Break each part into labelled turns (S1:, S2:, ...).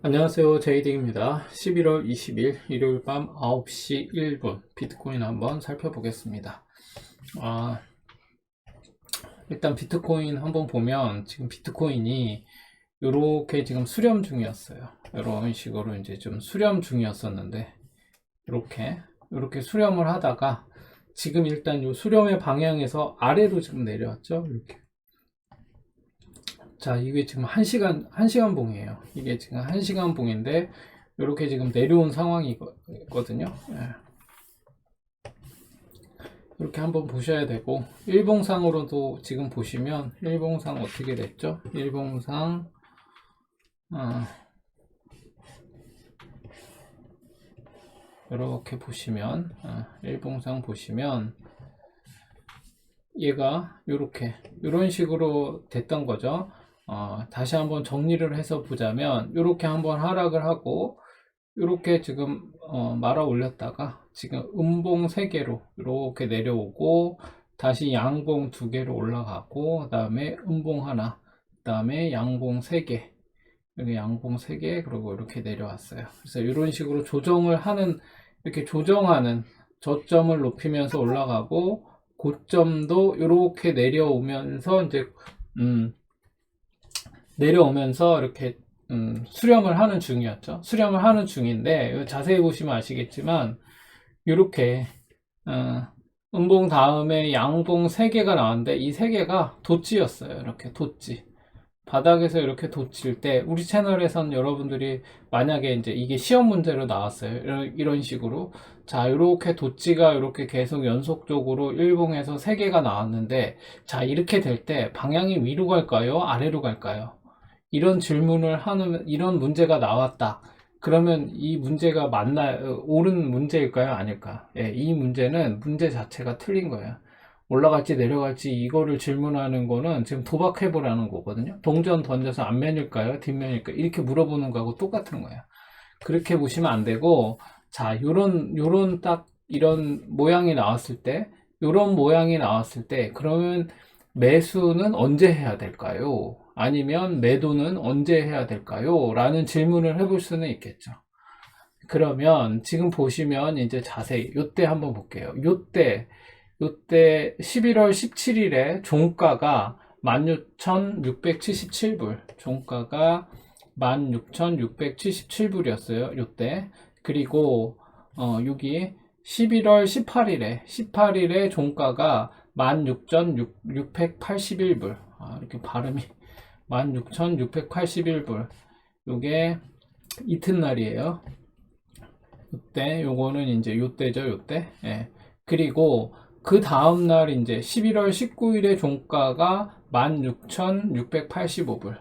S1: 안녕하세요. 제이딩입니다. 11월 20일 일요일 밤 9시 1분 비트코인 한번 살펴보겠습니다. 일단 비트코인 한번 보면 지금 비트코인이 이렇게 지금 수렴 중이었어요. 이런 식으로 이제 좀 수렴 중이었었는데 이렇게 수렴을 하다가 지금 일단 이 수렴의 방향에서 아래로 지금 내려왔죠. 이렇게. 자, 이게 지금 1시간 봉이에요. 이게 지금 1시간 봉인데, 이렇게 지금 내려온 상황이거든요. 이렇게 한번 보셔야 되고, 일봉상으로도 지금 보시면, 일봉상 어떻게 됐죠? 일봉상, 이렇게 보시면, 일봉상 보시면, 얘가 이런 식으로 됐던 거죠. 다시 한번 정리를 해서 보자면 이렇게 한번 하락을 하고 이렇게 지금 말아 올렸다가 지금 음봉 3개로 이렇게 내려오고 다시 양봉 2개로 올라가고 그 다음에 음봉 하나, 그 다음에 양봉 3개, 여기 양봉 3개, 그리고 이렇게 내려왔어요. 그래서 이런 식으로 이렇게 조정하는, 저점을 높이면서 올라가고 고점도 이렇게 내려오면서 이제 내려오면서 이렇게 수렴을 하는 중이었죠. 수렴을 하는 중인데 자세히 보시면 아시겠지만 이렇게 음봉 다음에 양봉 3개가 나왔는데 이 3개가 돋지였어요. 이렇게 돋지. 바닥에서 이렇게 돋칠 때 우리 채널에선 여러분들이 만약에 이제 이게 시험 문제로 나왔어요. 이런 식으로 자, 이렇게 돋지가 이렇게 계속 연속적으로 일봉에서 3개가 나왔는데 자, 이렇게 될 때 방향이 위로 갈까요? 아래로 갈까요? 이런 질문을 하는, 이런 문제가 나왔다. 그러면 이 문제가 옳은 문제일까요? 아닐까? 예, 이 문제는 문제 자체가 틀린 거예요. 올라갈지 내려갈지 이거를 질문하는 거는 지금 도박해보라는 거거든요. 동전 던져서 앞면일까요? 뒷면일까요? 이렇게 물어보는 거하고 똑같은 거예요. 그렇게 보시면 안 되고, 자, 이런 모양이 나왔을 때, 그러면 매수는 언제 해야 될까요? 아니면 매도는 언제 해야 될까요? 라는 질문을 해볼 수는 있겠죠. 그러면 지금 보시면 이제 자세히 요때 한번 볼게요. 요때 11월 17일에 종가가 16,677불, 종가가 16,677불이었어요. 요때. 그리고 여기 11월 18일에 종가가 16,681불. 이렇게 발음이 16,681불. 요게 이튿날이에요. 요거는 이제 요때. 예. 그리고 그 다음날 이제 11월 19일에 종가가 16,685불.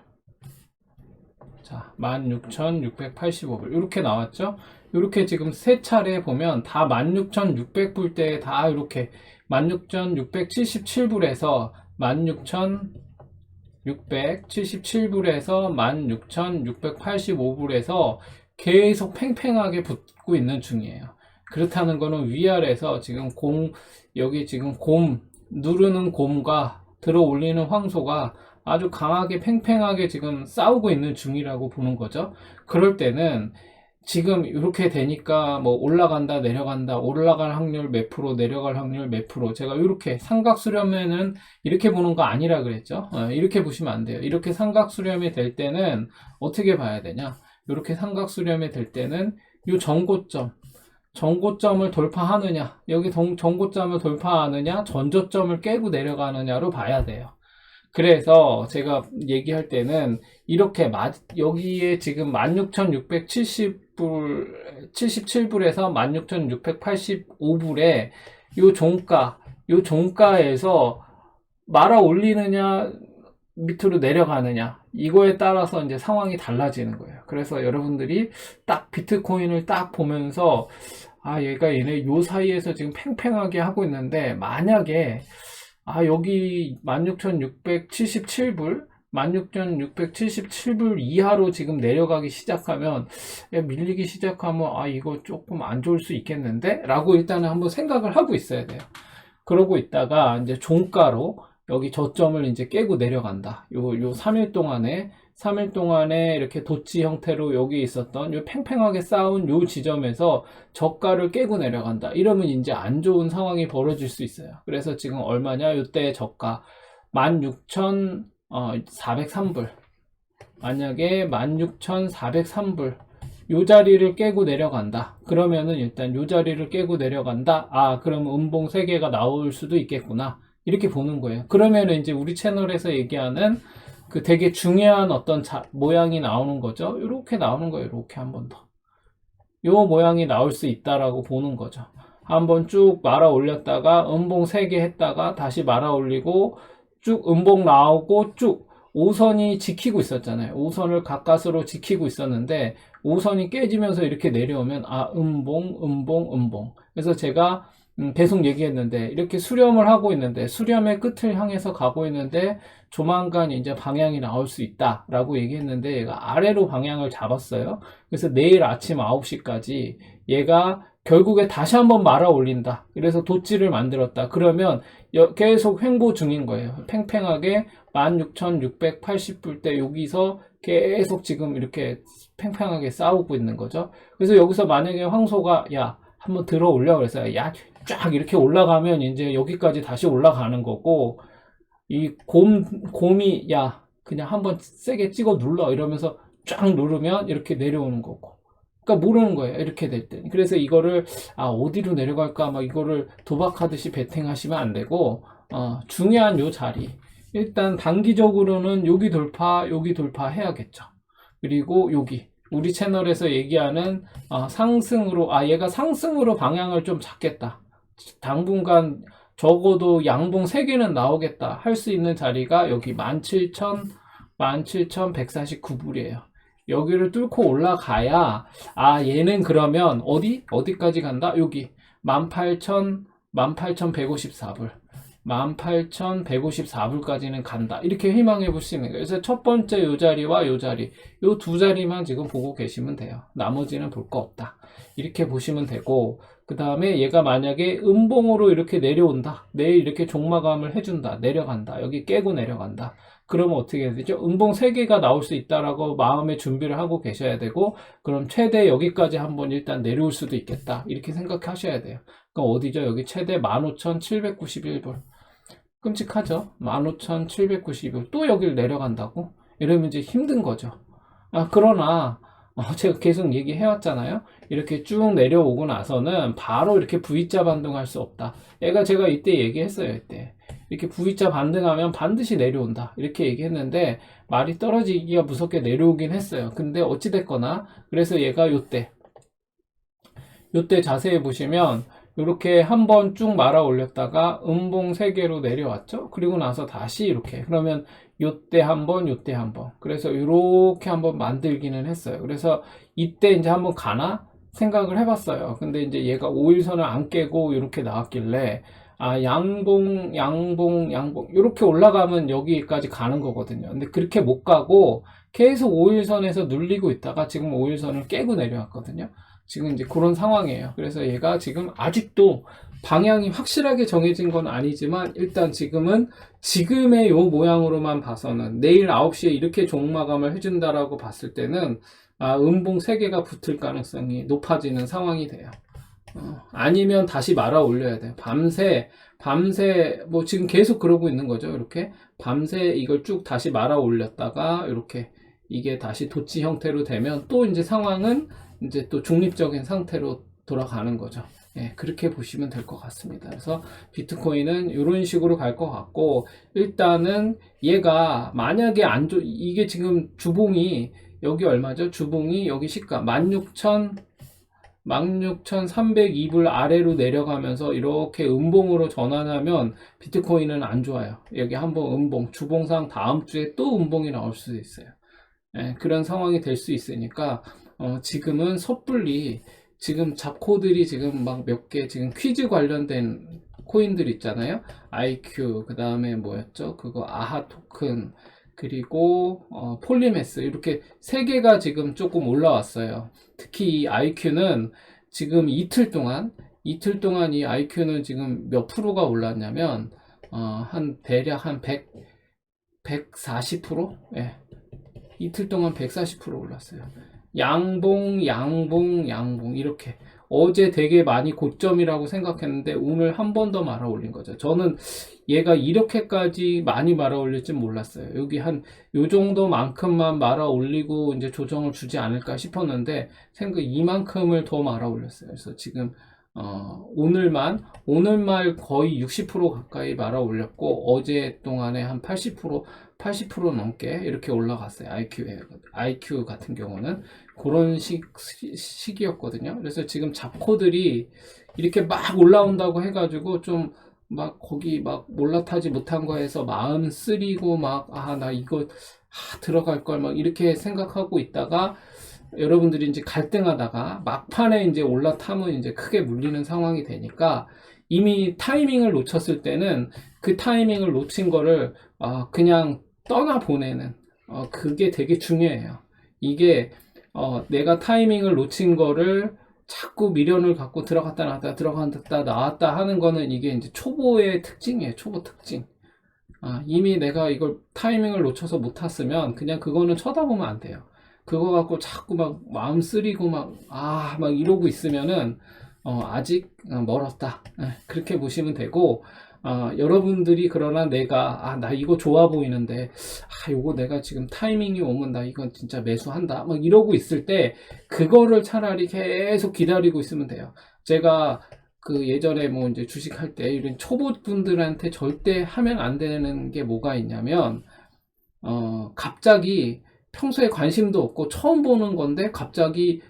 S1: 자, 16,685불. 이렇게 나왔죠? 이렇게 지금 세 차례 보면 다 16,600불대에 다 이렇게 16,677불에서 16,677불에서 16,685불에서 계속 팽팽하게 붙고 있는 중이에요. 그렇다는 거는 위아래에서 지금 여기 지금 누르는 곰과 들어 올리는 황소가 아주 강하게 팽팽하게 지금 싸우고 있는 중이라고 보는 거죠. 그럴 때는 지금 이렇게 되니까 뭐 올라간다 내려간다, 올라갈 확률 몇 프로, 내려갈 확률 몇 프로, 제가 이렇게 삼각수렴에는 이렇게 보는 거 아니라 그랬죠. 이렇게 보시면 안 돼요. 이렇게 삼각수렴이 될 때는 어떻게 봐야 되냐, 이렇게 삼각수렴이 될 때는 이 전고점을 돌파하느냐, 여기 전고점을 돌파하느냐, 전저점을 깨고 내려가느냐로 봐야 돼요. 그래서 제가 얘기할 때는 이렇게 여기에 지금 16,677불에서 16,685불에 요 종가에서 말아 올리느냐 밑으로 내려가느냐, 이거에 따라서 이제 상황이 달라지는 거예요. 그래서 여러분들이 딱 비트코인을 딱 보면서 얘네 요 사이에서 지금 팽팽하게 하고 있는데, 만약에 여기 16,677불 16,677불 이하로 지금 내려가기 시작하면, 밀리기 시작하면 이거 조금 안 좋을 수 있겠는데? 라고 일단은 한번 생각을 하고 있어야 돼요. 그러고 있다가 이제 종가로 여기 저점을 이제 깨고 내려간다. 요 3일 동안에 3일 동안에 이렇게 도치 형태로 여기 있었던 요 팽팽하게 쌓은 요 지점에서 저가를 깨고 내려간다. 이러면 이제 안 좋은 상황이 벌어질 수 있어요. 그래서 지금 얼마냐? 요때 저가 16,403불. 만약에 16,403불 요 자리를 깨고 내려간다. 그러면은 일단 요 자리를 깨고 내려간다. 아, 그럼 음봉 3개가 나올 수도 있겠구나. 이렇게 보는 거예요. 그러면은 이제 우리 채널에서 얘기하는 그 되게 중요한 어떤 모양이 나오는 거죠. 이렇게 나오는 거예요. 이렇게 한 번 더. 요 모양이 나올 수 있다라고 보는 거죠. 한번 쭉 말아 올렸다가 음봉 3개 했다가 다시 말아 올리고 쭉 음봉 나오고 쭉 5선이 지키고 있었잖아요. 5선을 가까스로 지키고 있었는데 5선이 깨지면서 이렇게 내려오면 아, 음봉. 그래서 제가 계속 얘기했는데 이렇게 수렴을 하고 있는데 수렴의 끝을 향해서 가고 있는데 조만간 이제 방향이 나올 수 있다라고 얘기했는데 얘가 아래로 방향을 잡았어요. 그래서 내일 아침 9시까지 얘가 결국에 다시 한번 말아 올린다. 그래서 도치를 만들었다. 그러면 계속 횡보 중인 거예요. 팽팽하게 16,680불 때 여기서 계속 지금 이렇게 팽팽하게 싸우고 있는 거죠. 그래서 여기서 만약에 황소가 야 한번 들어 올려 그래서 야 쫙 이렇게 올라가면 이제 여기까지 다시 올라가는 거고 이 곰이 야 그냥 한번 세게 찍어 눌러 이러면서 쫙 누르면 이렇게 내려오는 거고 그러니까 모르는 거예요 이렇게 될 때. 그래서 이거를 아 어디로 내려갈까 막 이거를 도박하듯이 베팅하시면 안 되고 중요한 요 자리 일단 단기적으로는 여기 돌파 해야겠죠. 그리고 여기 우리 채널에서 얘기하는 상승으로 얘가 상승으로 방향을 좀 잡겠다. 당분간 적어도 양봉 3개는 나오겠다 할 수 있는 자리가 여기 17,149불이에요. 여기를 뚫고 올라가야 얘는 그러면 어디까지 간다? 여기 18,154불 18,154불까지는 간다. 이렇게 희망해 볼 수 있는 거예요. 그래서 첫 번째 요 자리와 요 자리, 요 두 자리만 지금 보고 계시면 돼요. 나머지는 볼 거 없다. 이렇게 보시면 되고, 그 다음에 얘가 만약에 음봉으로 이렇게 내려온다. 내일 이렇게 종마감을 해준다. 내려간다. 여기 깨고 내려간다. 그러면 어떻게 해야 되죠? 음봉 3개가 나올 수 있다라고 마음의 준비를 하고 계셔야 되고, 그럼 최대 여기까지 한번 일단 내려올 수도 있겠다. 이렇게 생각하셔야 돼요. 그럼 어디죠? 여기 최대 15,791불. 끔찍하죠? 15,791불. 또 여기를 내려간다고? 이러면 이제 힘든 거죠. 그러나, 제가 계속 얘기해왔잖아요. 이렇게 쭉 내려오고 나서는 바로 이렇게 V자 반등할 수 없다. 제가 이때 얘기했어요, 이때. 이렇게 V자 반등하면 반드시 내려온다. 이렇게 얘기했는데, 말이 떨어지기가 무섭게 내려오긴 했어요. 근데 어찌됐거나, 그래서 얘가 요때 자세히 보시면, 이렇게 한번 쭉 말아 올렸다가 음봉 3개로 내려왔죠. 그리고 나서 다시 이렇게 그러면 요때 한번 요때 한번 그래서 이렇게 한번 만들기는 했어요. 그래서 이때 이제 한번 가나 생각을 해봤어요. 근데 이제 얘가 5일선을 안 깨고 이렇게 나왔길래 양봉 이렇게 올라가면 여기까지 가는 거거든요. 근데 그렇게 못 가고 계속 5일선에서 눌리고 있다가 지금 5일선을 깨고 내려왔거든요. 지금 이제 그런 상황이에요. 그래서 얘가 지금 아직도 방향이 확실하게 정해진 건 아니지만 일단 지금의 요 모양으로만 봐서는 내일 9시에 이렇게 종마감을 해준다라고 봤을 때는 음봉 3개가 붙을 가능성이 높아지는 상황이 돼요. 아니면 다시 말아 올려야 돼요. 밤새 뭐 지금 계속 그러고 있는 거죠. 이렇게 밤새 이걸 쭉 다시 말아 올렸다가 이렇게 이게 다시 도치 형태로 되면 또 이제 상황은 이제 또 중립적인 상태로 돌아가는 거죠. 그렇게 보시면 될 것 같습니다. 그래서 비트코인은 이런 식으로 갈 것 같고 일단은 얘가 만약에 이게 지금 주봉이 여기 얼마죠? 주봉이 여기 시가 16,302불 아래로 내려가면서 이렇게 음봉으로 전환하면 비트코인은 안 좋아요. 여기 한번 음봉, 주봉상 다음 주에 또 음봉이 나올 수도 있어요. 그런 상황이 될 수 있으니까 지금은 섣불리 지금 잡코들이 지금 막 몇 개 지금 퀴즈 관련된 코인들 있잖아요. IQ 그 다음에 뭐였죠? 그거 아하 토큰 그리고 폴리메스 이렇게 3개가 지금 조금 올라왔어요. 특히 이 IQ는 지금 이틀 동안 이 IQ는 지금 몇 프로가 올랐냐면 한 대략 한 140%? 이틀 동안 140% 올랐어요. 양봉, 양봉, 양봉 이렇게. 어제 되게 많이 고점이라고 생각했는데 오늘 한 번 더 말아 올린 거죠. 저는 얘가 이렇게까지 많이 말아 올릴 줄 몰랐어요. 여기 한 요 정도만큼만 말아 올리고 이제 조정을 주지 않을까 싶었는데 생각 이만큼을 더 말아 올렸어요. 그래서 지금 오늘말 거의 60% 가까이 말아 올렸고 어제 동안에 한 80% 넘게 이렇게 올라갔어요. IQ 같은 경우는 그런 시기였거든요. 그래서 지금 잡코들이 이렇게 막 올라온다고 해가지고 좀 막 거기 막 올라타지 못한 거에서 마음 쓰리고 막 나 이거 들어갈 걸 막 이렇게 생각하고 있다가 여러분들이 이제 갈등하다가 막판에 이제 올라타면 이제 크게 물리는 상황이 되니까 이미 타이밍을 놓쳤을 때는 그 타이밍을 놓친 거를 그냥 떠나 보내는 그게 되게 중요해요. 이게 내가 타이밍을 놓친 거를 자꾸 미련을 갖고 들어갔다 나왔다 하는 거는 이게 이제 초보의 특징이에요. 초보 특징. 이미 내가 이걸 타이밍을 놓쳐서 못 탔으면 그냥 그거는 쳐다보면 안 돼요. 그거 갖고 자꾸 막 마음 쓰리고 막 이러고 있으면은 아직 멀었다. 그렇게 보시면 되고 여러분들이 그러나 내가 나 이거 좋아 보이는데 요거 내가 지금 타이밍이 오면 나 이건 진짜 매수한다 막 이러고 있을 때 그거를 차라리 계속 기다리고 있으면 돼요. 제가 그 예전에 뭐 이제 주식할 때 이런 초보분들한테 절대 하면 안 되는 게 뭐가 있냐면 갑자기 평소에 관심도 없고 처음 보는 건데 갑자기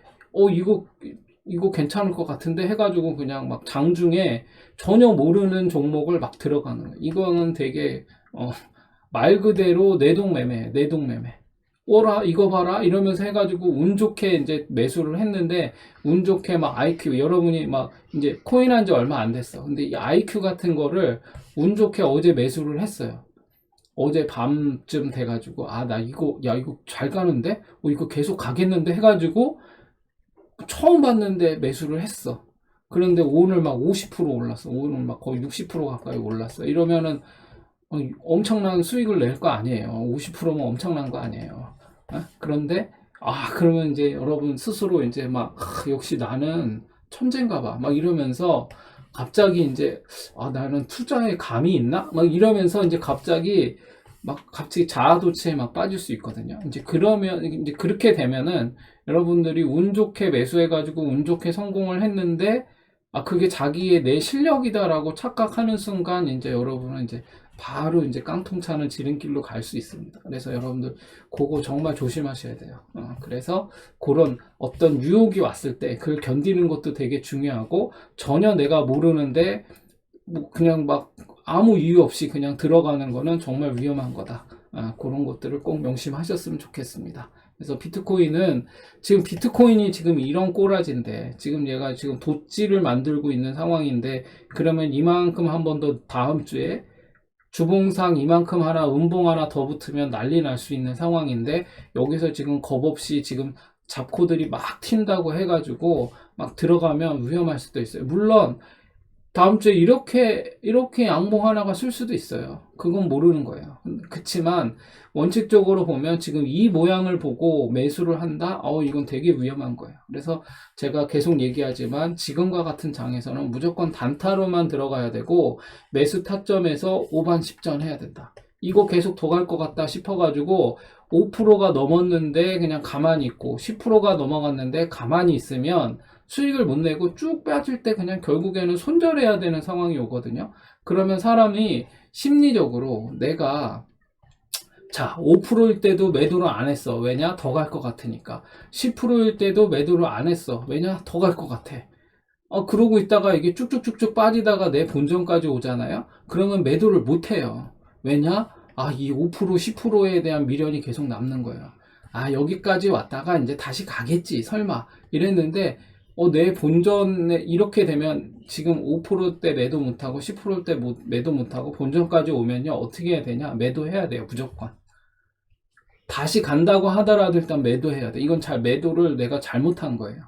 S1: 이거 괜찮을 것 같은데 해가지고 그냥 막 장중에 전혀 모르는 종목을 막 들어가는 거예요. 이거는 되게 말 그대로 내동매매. 오라 이거 봐라 이러면서 해가지고 운 좋게 이제 매수를 했는데 운 좋게 막 IQ 여러분이 막 이제 코인 한 지 얼마 안 됐어. 근데 이 IQ 같은 거를 운 좋게 어제 매수를 했어요. 어제 밤쯤 돼가지고 나 이거 잘 가는데 이거 계속 가겠는데 해가지고 처음 봤는데 매수를 했어. 그런데 오늘 막 50% 올랐어. 오늘 막 거의 60% 가까이 올랐어. 이러면은 엄청난 수익을 낼 거 아니에요. 50%면 엄청난 거 아니에요. 그런데 그러면 이제 여러분 스스로 이제 막 역시 나는 천재인가 봐. 막 이러면서 갑자기 이제 나는 투자에 감이 있나? 막 이러면서 이제 갑자기 자아도취에 막 빠질 수 있거든요. 이제 그러면 이제 그렇게 되면은 여러분들이 운 좋게 매수해가지고 운 좋게 성공을 했는데 그게 자기의 내 실력이다라고 착각하는 순간 이제 여러분은 이제 바로 이제 깡통 차는 지름길로 갈 수 있습니다. 그래서 여러분들 그거 정말 조심하셔야 돼요. 그래서 그런 어떤 유혹이 왔을 때 그걸 견디는 것도 되게 중요하고 전혀 내가 모르는데 뭐 그냥 막 아무 이유 없이 그냥 들어가는 거는 정말 위험한 거다. 그런 것들을 꼭 명심하셨으면 좋겠습니다. 그래서 비트코인이 지금 이런 꼬라지인데 지금 얘가 지금 돛지를 만들고 있는 상황인데 그러면 이만큼 한 번 더 다음 주에 주봉상 이만큼 하나 음봉 하나 더 붙으면 난리 날 수 있는 상황인데 여기서 지금 겁없이 지금 잡코들이 막 튄다고 해가지고 막 들어가면 위험할 수도 있어요. 물론 다음 주에 이렇게 양봉 하나가 쓸 수도 있어요. 그건 모르는 거예요. 그치만 원칙적으로 보면 지금 이 모양을 보고 매수를 한다? 이건 되게 위험한 거예요. 그래서 제가 계속 얘기하지만 지금과 같은 장에서는 무조건 단타로만 들어가야 되고 매수 타점에서 5반 10전 해야 된다. 이거 계속 더 갈 것 같다 싶어가지고 5%가 넘었는데 그냥 가만히 있고 10%가 넘어갔는데 가만히 있으면 수익을 못 내고 쭉 빠질 때 그냥 결국에는 손절해야 되는 상황이 오거든요. 그러면 사람이 심리적으로 내가 5%일 때도 매도를 안 했어. 왜냐? 더 갈 것 같으니까. 10%일 때도 매도를 안 했어. 왜냐? 더 갈 것 같아. 그러고 있다가 이게 쭉쭉쭉쭉 빠지다가 내 본전까지 오잖아요. 그러면 매도를 못 해요. 왜냐? 이 5%, 10%에 대한 미련이 계속 남는 거예요. 여기까지 왔다가 이제 다시 가겠지. 설마. 이랬는데 내 본전에 이렇게 되면 지금 5%대 매도 못하고 10%대 매도 못하고 본전까지 오면요 어떻게 해야 되냐? 매도해야 돼요. 무조건. 다시 간다고 하더라도 일단 매도해야 돼. 이건 매도를 내가 잘못한 거예요.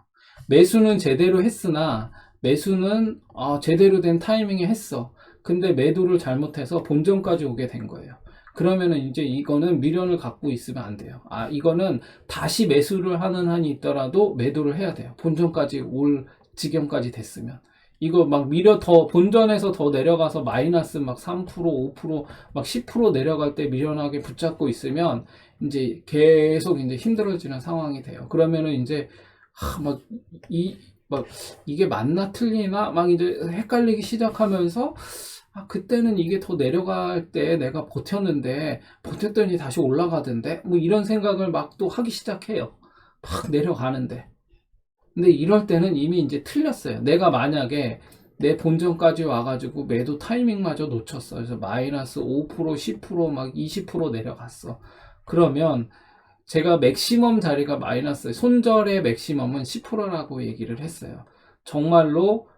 S1: 매수는 제대로 했으나 매수는 제대로 된 타이밍에 했어. 근데 매도를 잘못해서 본전까지 오게 된 거예요. 그러면은 이제 이거는 미련을 갖고 있으면 안 돼요. 아, 이거는 다시 매수를 하는 한이 있더라도 매도를 해야 돼요. 본전까지 올 지경까지 됐으면. 이거 막 더 본전에서 더 내려가서 마이너스 막 3%, 5%막 10% 내려갈 때 미련하게 붙잡고 있으면 이제 계속 이제 힘들어지는 상황이 돼요. 그러면은 이제 막 이게 맞나 틀리나 막 이제 헷갈리기 시작하면서 그때는 이게 더 내려갈 때 내가 버텼더니 다시 올라가던데 뭐 이런 생각을 막 또 하기 시작해요. 막 내려가는데. 근데 이럴 때는 이미 이제 틀렸어요. 내가 만약에 내 본전까지 와가지고 매도 타이밍마저 놓쳤어. 그래서 마이너스 5%, 10%막 20% 내려갔어. 그러면 제가 맥시멈 자리가 마이너스, 손절의 맥시멈은 10%라고 얘기를 했어요. 정말로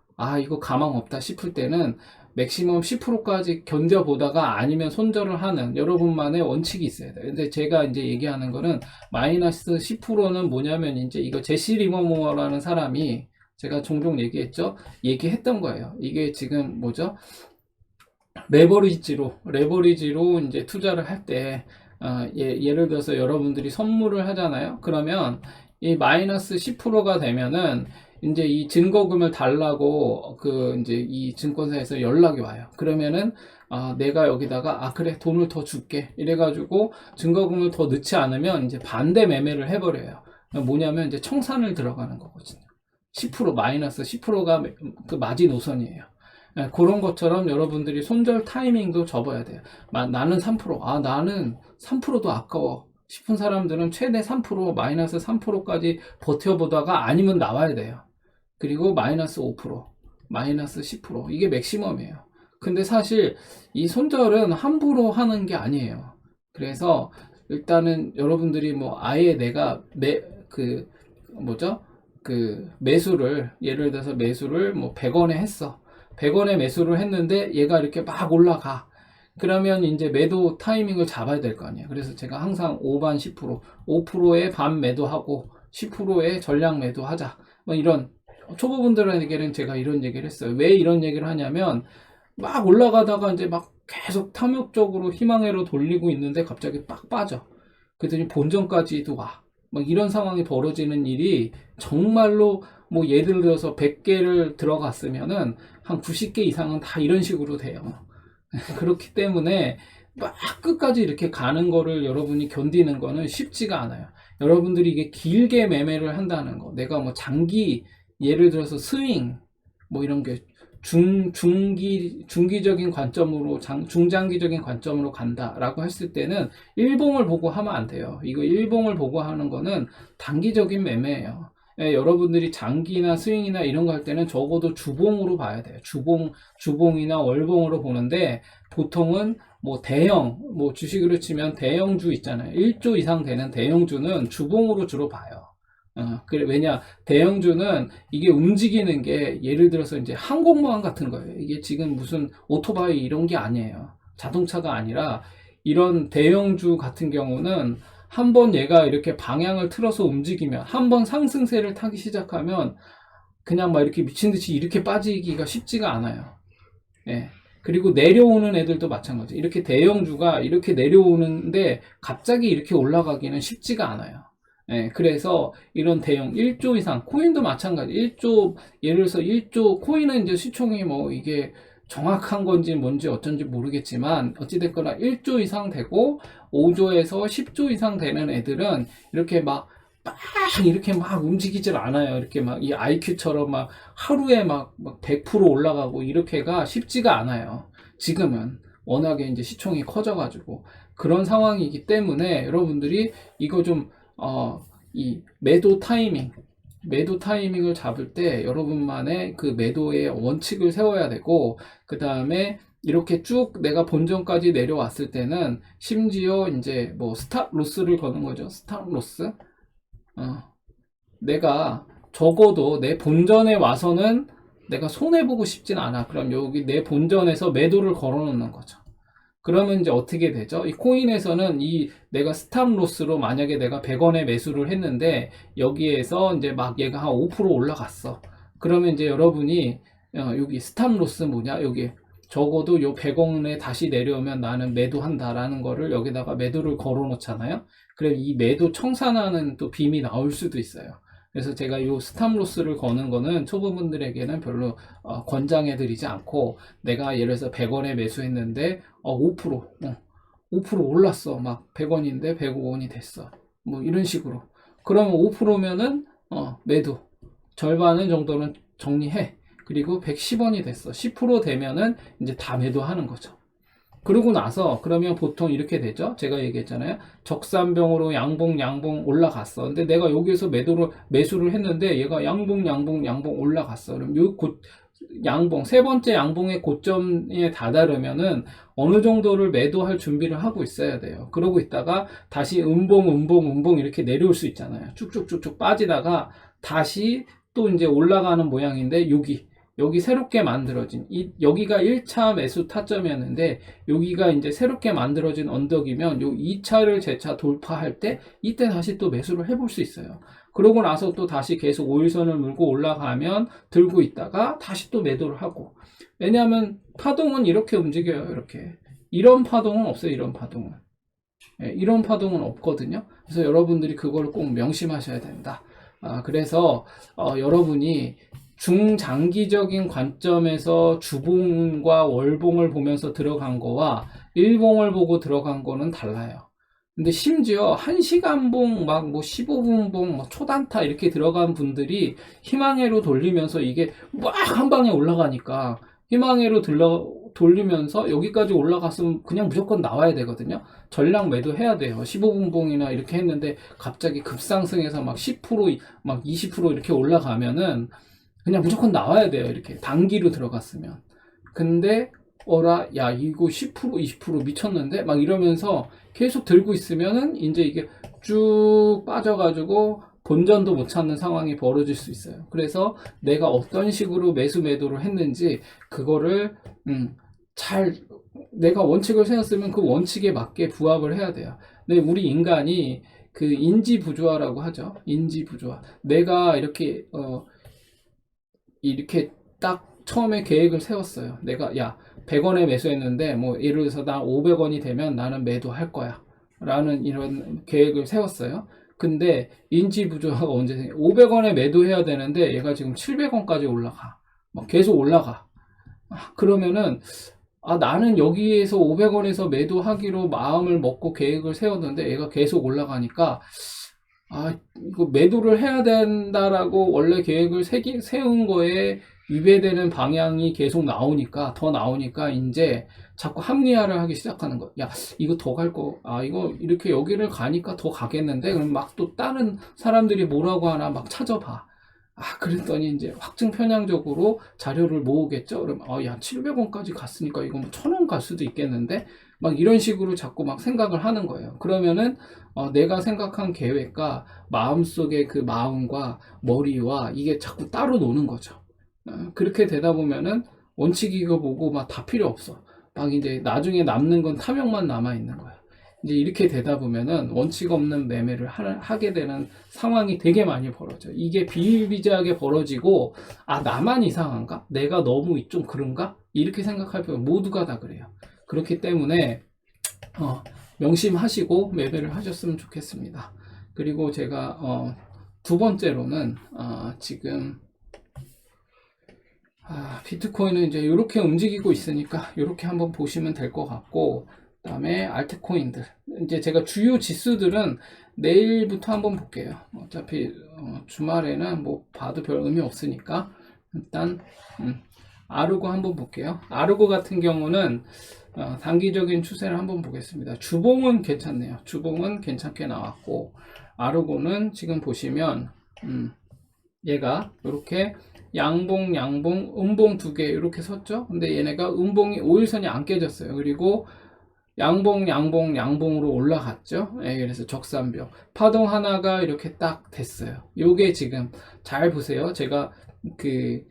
S1: 이거 가망 없다 싶을 때는 맥시멈 10%까지 견뎌보다가 아니면 손절을 하는 여러분만의 원칙이 있어야 돼요. 근데 제가 이제 얘기하는 거는 마이너스 10%는 뭐냐면 이제 이거 제시 리버모어라는 사람이 제가 종종 얘기했던 거예요. 이게 지금 뭐죠? 레버리지로 이제 투자를 할 때, 예를 들어서 여러분들이 선물을 하잖아요. 그러면 이 마이너스 10%가 되면은 이제 이 증거금을 달라고 이제 이 증권사에서 연락이 와요. 그러면은 내가 여기다가 그래 돈을 더 줄게 이래가지고 증거금을 더 넣지 않으면 이제 반대 매매를 해버려요. 뭐냐면 이제 청산을 들어가는 거거든요. 10% 마이너스 10%가 그 마지노선이에요. 그런 것처럼 여러분들이 손절 타이밍도 접어야 돼요. 나는 3%, 나는 3%도 아까워 싶은 사람들은 최대 3%, 마이너스 3%까지 버텨보다가 아니면 나와야 돼요. 그리고 마이너스 5%, 마이너스 10%, 이게 맥시멈이에요. 근데 사실 이 손절은 함부로 하는 게 아니에요. 그래서 일단은 여러분들이 뭐 아예 내가 매수를, 예를 들어서 매수를 뭐 100원에 했어. 100원에 매수를 했는데 얘가 이렇게 막 올라가. 그러면 이제 매도 타이밍을 잡아야 될 거 아니에요. 그래서 제가 항상 5반 10%, 5%의 반 매도하고 10%의 전량 매도하자. 뭐 이런 초보분들에게는 제가 이런 얘기를 했어요. 왜 이런 얘기를 하냐면 막 올라가다가 이제 막 계속 탐욕적으로 희망회로 돌리고 있는데 갑자기 빡 빠져. 그랬더니 본전까지도 와. 막 이런 상황이 벌어지는 일이 정말로 뭐 예를 들어서 100개를 들어갔으면은 한 90개 이상은 다 이런 식으로 돼요. 그렇기 때문에 막 끝까지 이렇게 가는 거를 여러분이 견디는 거는 쉽지가 않아요. 여러분들이 이게 길게 매매를 한다는 거, 내가 뭐 장기, 예를 들어서 스윙, 뭐 이런 게 중기적인 관점으로, 중장기적인 관점으로 간다라고 했을 때는 일봉을 보고 하면 안 돼요. 이거 일봉을 보고 하는 거는 단기적인 매매예요. 여러분들이 장기나 스윙이나 이런 거 할 때는 적어도 주봉으로 봐야 돼요. 주봉이나 월봉으로 보는데 보통은 뭐 뭐 주식으로 치면 대형주 있잖아요. 1조 이상 되는 대형주는 주봉으로 주로 봐요. 왜냐, 대형주는 이게 움직이는 게 예를 들어서 이제 항공모함 같은 거예요. 이게 지금 무슨 오토바이 이런 게 아니에요. 자동차가 아니라 이런 대형주 같은 경우는 한번 얘가 이렇게 방향을 틀어서 움직이면, 한번 상승세를 타기 시작하면 그냥 막 이렇게 미친 듯이 이렇게 빠지기가 쉽지가 않아요. 예. 그리고 내려오는 애들도 마찬가지. 이렇게 대형주가 이렇게 내려오는데 갑자기 이렇게 올라가기는 쉽지가 않아요. 예, 그래서 이런 대형 1조 이상, 코인도 마찬가지. 1조, 예를 들어서 1조, 코인은 이제 시총이 뭐 이게 정확한 건지 뭔지 어쩐지 모르겠지만, 어찌됐거나 1조 이상 되고, 5조에서 10조 이상 되는 애들은 이렇게 이렇게 막 움직이질 않아요. 이렇게 막 이 IQ처럼 막 하루에 막 100% 올라가고 이렇게가 쉽지가 않아요. 지금은 워낙에 이제 시총이 커져가지고 그런 상황이기 때문에 여러분들이 이거 좀 이 매도 타이밍을 잡을 때 여러분만의 그 매도의 원칙을 세워야 되고, 그 다음에 이렇게 쭉 내가 본전까지 내려왔을 때는 심지어 이제 뭐 스탑 로스를 거는 거죠. 스탑 로스. 내가 적어도 내 본전에 와서는 내가 손해보고 싶진 않아. 그럼 여기 내 본전에서 매도를 걸어 놓는 거죠. 그러면 이제 어떻게 되죠? 이 코인에서는 내가 스탑 로스로 만약에 내가 100원에 매수를 했는데 여기에서 이제 막 얘가 한 5% 올라갔어. 그러면 이제 여러분이 여기 스탑 로스 뭐냐? 여기 적어도 요 100원에 다시 내려오면 나는 매도한다라는 거를 여기다가 매도를 걸어 놓잖아요. 그럼 이 매도 청산하는 또 빔이 나올 수도 있어요. 그래서 제가 요 스탑로스를 거는 거는 초보분들에게는 별로 권장해 드리지 않고, 내가 예를 들어서 100원에 매수했는데 5% 올랐어. 막 100원인데 105원이 됐어. 뭐 이런 식으로. 그러면 5%면은 매도. 절반은 정도는 정리해. 그리고 110원이 됐어. 10% 되면은 이제 다 매도하는 거죠. 그러고 나서 그러면 보통 이렇게 되죠. 제가 얘기했잖아요. 적산병으로 양봉 올라갔어. 근데 내가 여기에서 매수를 했는데 얘가 양봉 올라갔어. 그럼 양봉, 세 번째 양봉의 고점에 다다르면은 어느 정도를 매도할 준비를 하고 있어야 돼요. 그러고 있다가 다시 음봉 이렇게 내려올 수 있잖아요. 쭉쭉쭉쭉 빠지다가 다시 또 이제 올라가는 모양인데, 여기 새롭게 만들어진 여기가 1차 매수 타점이었는데, 여기가 이제 새롭게 만들어진 언덕이면 요 2차를 재차 돌파할 때 이때 다시 또 매수를 해볼 수 있어요. 그러고 나서 또 다시 계속 5일선을 물고 올라가면 들고 있다가 다시 또 매도를 하고. 왜냐하면 파동은 이렇게 움직여요. 이렇게. 이런 파동은 없어요. 이런 파동은. 이런 파동은 없거든요. 그래서 여러분들이 그걸 꼭 명심하셔야 된다. 그래서 여러분이 중장기적인 관점에서 주봉과 월봉을 보면서 들어간 거와 일봉을 보고 들어간 거는 달라요. 근데 심지어 1시간봉, 막 뭐 15분봉, 뭐 초단타 이렇게 들어간 분들이 희망회로 돌리면서 이게 막 한 방에 올라가니까, 희망회로 돌리면서 여기까지 올라갔으면 그냥 무조건 나와야 되거든요. 전량 매도해야 돼요. 15분봉이나 이렇게 했는데 갑자기 급상승해서 막 10%, 막 20% 이렇게 올라가면은 그냥 무조건 나와야 돼요. 이렇게 단기로 들어갔으면. 근데 야 이거 10% 20% 미쳤는데 막 이러면서 계속 들고 있으면은 이제 이게 쭉 빠져가지고 본전도 못 찾는 상황이 벌어질 수 있어요. 그래서 내가 어떤 식으로 매도를 했는지 그거를 내가 원칙을 세웠으면 그 원칙에 맞게 부합을 해야 돼요. 근데 우리 인간이 그 인지부조화라고 하죠. 인지부조화. 내가 이렇게 딱 처음에 계획을 세웠어요. 내가 100원에 매수했는데 뭐 예를 들어서 나 500원이 되면 나는 매도할 거야 라는 이런 계획을 세웠어요. 근데 인지부조화가 언제 생겨? 500원에 매도해야 되는데 얘가 지금 700원까지 올라가. 막 계속 올라가. 그러면은 나는 여기에서 500원에서 매도하기로 마음을 먹고 계획을 세웠는데 얘가 계속 올라가니까 이거 매도를 해야 된다라고 원래 계획을 세운 거에 위배되는 방향이 계속 더 나오니까 이제 자꾸 합리화를 하기 시작하는 거야. 이거 더 갈 거, 이거 이렇게 여기를 가니까 더 가겠는데? 그럼 막 또 다른 사람들이 뭐라고 하나 막 찾아봐. 그랬더니 이제 확증 편향적으로 자료를 모으겠죠? 그럼, 700원까지 갔으니까 이거 뭐 1000원 갈 수도 있겠는데? 막 이런 식으로 자꾸 막 생각을 하는 거예요. 그러면은, 내가 생각한 계획과 마음속의 그 마음과 머리와 이게 자꾸 따로 노는 거죠. 그렇게 되다 보면은 원칙이고 보고 막 다 필요 없어. 막 이제 나중에 남는 건 탐욕만 남아 있는 거야. 이제 이렇게 되다 보면은 원칙 없는 매매를 하게 되는 상황이 되게 많이 벌어져요. 이게 비일비재하게 벌어지고, 나만 이상한가? 내가 너무 좀 그런가? 이렇게 생각할 필요, 모두가 다 그래요. 그렇기 때문에 명심하시고 매매를 하셨으면 좋겠습니다. 그리고 제가 두 번째로는 지금 비트코인은 이제 이렇게 움직이고 있으니까 이렇게 한번 보시면 될 것 같고, 그 다음에 알트코인들, 이제 제가 주요 지수들은 내일부터 한번 볼게요. 어차피 주말에는 뭐 봐도 별 의미 없으니까 일단 아르고 한번 볼게요. 아르고 같은 경우는 단기적인 추세를 한번 보겠습니다. 주봉은 괜찮네요. 주봉은 괜찮게 나왔고, 아르고는 지금 보시면 얘가 이렇게 양봉, 음봉 두 개 이렇게 섰죠. 근데 얘네가 음봉이 5일선이 안 깨졌어요. 그리고 양봉으로 올라갔죠. 그래서 적산벽 파동 하나가 이렇게 딱 됐어요. 요게 지금 잘 보세요. 제가 그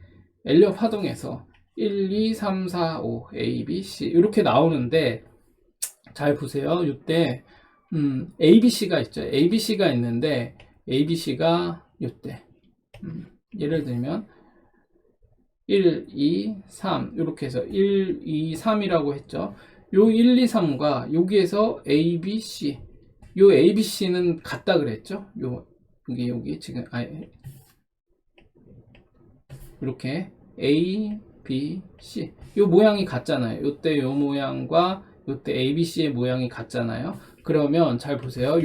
S1: 엘리엇 파동에서 1, 2, 3, 4, 5 A, B, C 이렇게 나오는데, 잘 보세요. 이때 ABC가 있죠. ABC가 있는데 ABC가 이때 예를 들면 1, 2, 3 이렇게 해서 1, 2, 3이라고 했죠. 요 1, 2, 3과 여기에서 A, B, C 요 A, B, C는 같다 그랬죠. 여기 지금 이렇게 A, B, C 요 모양이 같잖아요. 요때 요 모양과 요때 A, B, C의 모양이 같잖아요. 그러면 잘 보세요.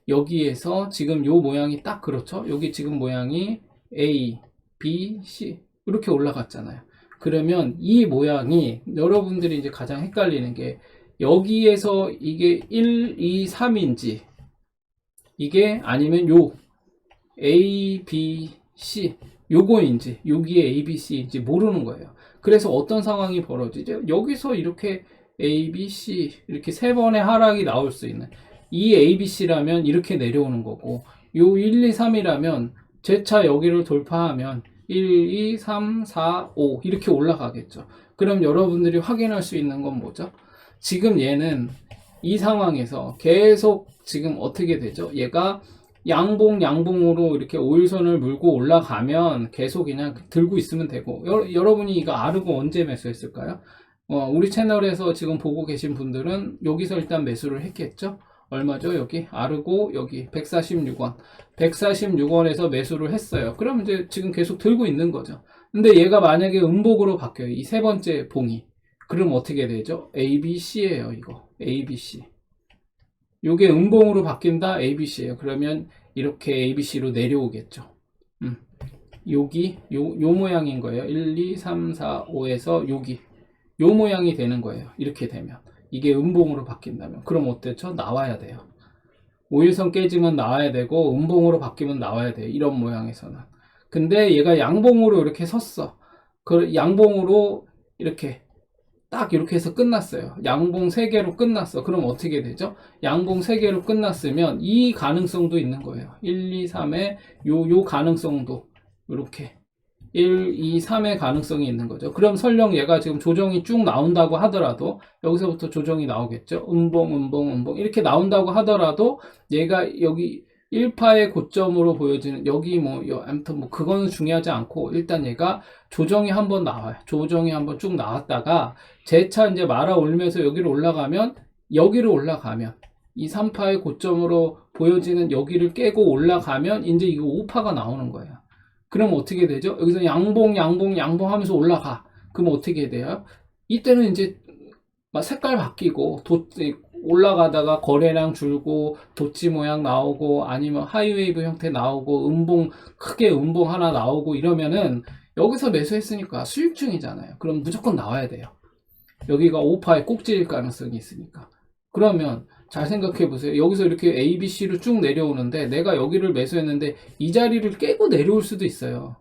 S1: 여기에서 지금 요 모양이 딱 그렇죠. 여기 지금 모양이 A, B, C 이렇게 올라갔잖아요. 그러면 이 모양이 여러분들이 이제 가장 헷갈리는 게 여기에서 이게 1, 2, 3인지 이게 아니면 요 A, B, C 요거인지 여기에 A, B, C인지 모르는 거예요. 그래서 어떤 상황이 벌어지죠? 여기서 이렇게 A, B, C 이렇게 세 번의 하락이 나올 수 있는 이 A, B, C라면 이렇게 내려오는 거고 요 1, 2, 3이라면 제 차 여기를 돌파하면 1, 2, 3, 4, 5 이렇게 올라가겠죠. 그럼 여러분들이 확인할 수 있는 건 뭐죠? 지금 얘는 이 상황에서 계속 지금 어떻게 되죠? 얘가 양봉으로 이렇게 5일선을 물고 올라가면 계속 그냥 들고 있으면 되고 여러분이 이거 아르고 언제 매수했을까요? 우리 채널에서 지금 보고 계신 분들은 여기서 일단 매수를 했겠죠? 얼마죠? 여기 아르고 여기 146원 146원에서 매수를 했어요. 그럼 이제 지금 계속 들고 있는 거죠. 근데 얘가 만약에 음봉으로 바뀌어요. 이 세 번째 봉이 그럼 어떻게 되죠? ABC예요. 이거 ABC 요게 음봉으로 바뀐다 ABC예요. 그러면 이렇게 ABC로 내려오겠죠. 여기 요 모양인 거예요. 1, 2, 3, 4, 5에서 여기 요 모양이 되는 거예요. 이렇게 되면 이게 음봉으로 바뀐다면 그럼 어때죠? 나와야 돼요. 5일선 깨지면 나와야 되고 음봉으로 바뀌면 나와야 돼요. 이런 모양에서는. 근데 얘가 양봉으로 이렇게 섰어. 그 양봉으로 이렇게 딱 이렇게 해서 끝났어요. 양봉 3개로 끝났어. 그럼 어떻게 되죠? 양봉 3개로 끝났으면 이 가능성도 있는 거예요. 1, 2, 3의 요 가능성도 이렇게 1, 2, 3의 가능성이 있는 거죠. 그럼 설령 얘가 지금 조정이 쭉 나온다고 하더라도 여기서부터 조정이 나오겠죠. 음봉 이렇게 나온다고 하더라도 얘가 여기 1파의 고점으로 보여지는 여기 아무튼 그거는 중요하지 않고 일단 얘가 조정이 한번 나와요. 조정이 한번 쭉 나왔다가 재차 이제 말아 올리면서 여기로 올라가면 이 3파의 고점으로 보여지는 여기를 깨고 올라가면 이제 이거 5파가 나오는 거예요. 그럼 어떻게 되죠? 여기서 양봉 하면서 올라가. 그럼 어떻게 돼요? 이때는 이제 막 색깔 바뀌고 올라가다가 거래량 줄고 도치 모양 나오고 아니면 하이웨이브 형태 나오고 크게 음봉 하나 나오고 이러면은 여기서 매수했으니까 수익 중이잖아요. 그럼 무조건 나와야 돼요. 여기가 5파의 꼭지일 가능성이 있으니까. 그러면 잘 생각해 보세요. 여기서 이렇게 A, B, C로 쭉 내려오는데 내가 여기를 매수했는데 이 자리를 깨고 내려올 수도 있어요.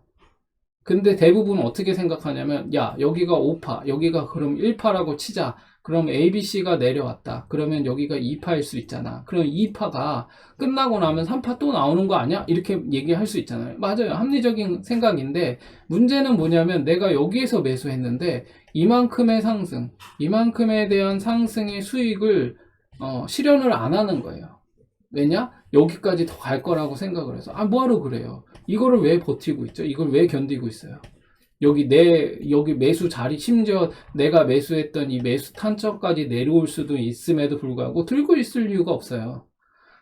S1: 근데 대부분 어떻게 생각하냐면 야 여기가 5파 여기가 그럼 1파라고 치자. 그럼 ABC가 내려왔다. 그러면 여기가 2파일 수 있잖아. 그럼 2파가 끝나고 나면 3파 또 나오는 거 아니야? 이렇게 얘기할 수 있잖아요. 맞아요. 합리적인 생각인데 문제는 뭐냐면 내가 여기에서 매수했는데 이만큼의 상승, 이만큼에 대한 상승의 수익을 실현을 안 하는 거예요. 왜냐? 여기까지 더 갈 거라고 생각을 해서 뭐하러 그래요? 이거를 왜 버티고 있죠? 이걸 왜 견디고 있어요? 여기 매수 자리, 심지어 내가 매수했던 이 매수 탄점까지 내려올 수도 있음에도 불구하고 들고 있을 이유가 없어요.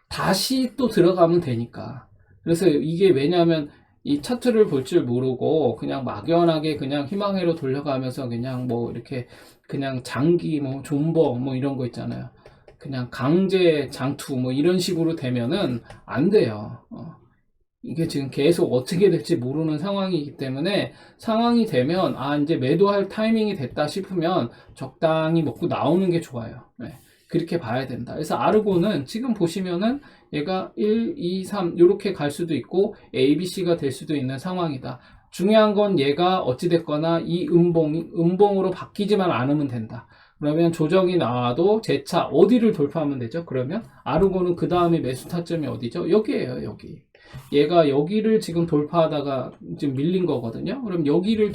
S1: 다시 또 들어가면 되니까. 그래서 이게 왜냐면 이 차트를 볼 줄 모르고 그냥 막연하게 그냥 희망회로 돌려가면서 그냥 이렇게 그냥 장기 존버 이런 거 있잖아요. 그냥 강제 장투 이런 식으로 되면은 안 돼요. 이게 지금 계속 어떻게 될지 모르는 상황이기 때문에 상황이 되면 이제 매도할 타이밍이 됐다 싶으면 적당히 먹고 나오는 게 좋아요. 네, 그렇게 봐야 된다. 그래서 아르고는 지금 보시면은 얘가 1, 2, 3 이렇게 갈 수도 있고 ABC가 될 수도 있는 상황이다. 중요한 건 얘가 어찌됐거나 이 음봉으로 바뀌지만 않으면 된다. 그러면 조정이 나와도 재차 어디를 돌파하면 되죠? 그러면 아르고는 그 다음에 매수 타점이 어디죠? 여기에요. 여기. 얘가 여기를 지금 돌파하다가 지금 밀린 거거든요. 그럼 여기를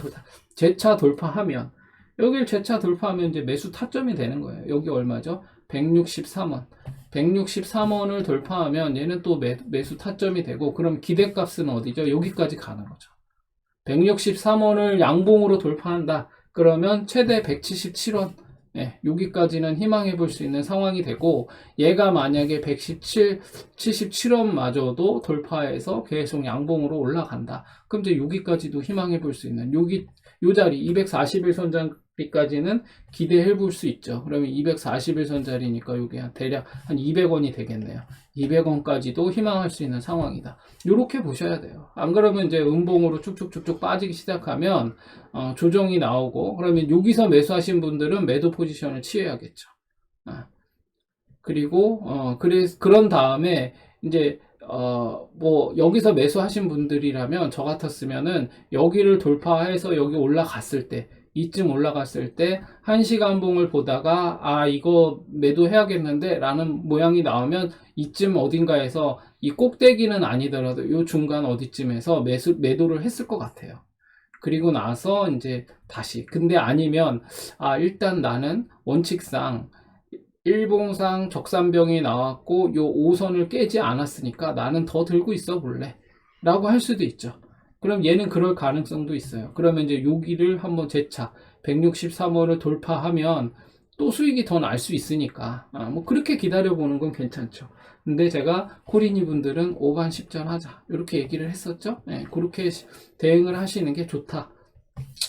S1: 재차 돌파하면 여기를 재차 돌파하면 이제 매수 타점이 되는 거예요. 여기 얼마죠? 163원. 163원을 돌파하면 얘는 또 매수 타점이 되고 그럼 기대값은 어디죠? 여기까지 가는 거죠. 163원을 양봉으로 돌파한다. 그러면 최대 177원. 예, 여기까지는 희망해 볼 수 있는 상황이 되고, 얘가 만약에 77원마저도 돌파해서 계속 양봉으로 올라간다. 그럼 이제 여기까지도 희망해 볼 수 있는, 요 자리 241선 자리까지는 기대해 볼 수 있죠. 그러면 241선 자리니까 여기 대략 한 200원이 되겠네요. 200원까지도 희망할 수 있는 상황이다. 요렇게 보셔야 돼요. 안 그러면 이제 음봉으로 쭉쭉쭉쭉 빠지기 시작하면 조정이 나오고, 그러면 여기서 매수하신 분들은 매도 포지션을 취해야겠죠. 그리고 그런 다음에 이제 뭐 여기서 매수하신 분들이라면 저 같았으면은 여기를 돌파해서 여기 올라갔을 때, 이쯤 올라갔을 때 1시간 봉을 보다가 이거 매도해야겠는데 라는 모양이 나오면 이쯤 어딘가에서, 이 꼭대기는 아니더라도 요 중간 어디쯤에서 매도를 했을 것 같아요. 그리고 나서 이제 다시, 근데 아니면 일단 나는 원칙상 일봉상 적산병이 나왔고 요 5선을 깨지 않았으니까 나는 더 들고 있어 볼래 라고 할 수도 있죠. 그럼 얘는 그럴 가능성도 있어요. 그러면 이제 여기를 한번 재차 163원을 돌파하면 또 수익이 더 날 수 있으니까 뭐 그렇게 기다려보는 건 괜찮죠. 근데 제가 코리니 분들은 5반 10전 하자 이렇게 얘기를 했었죠. 네, 그렇게 대응을 하시는 게 좋다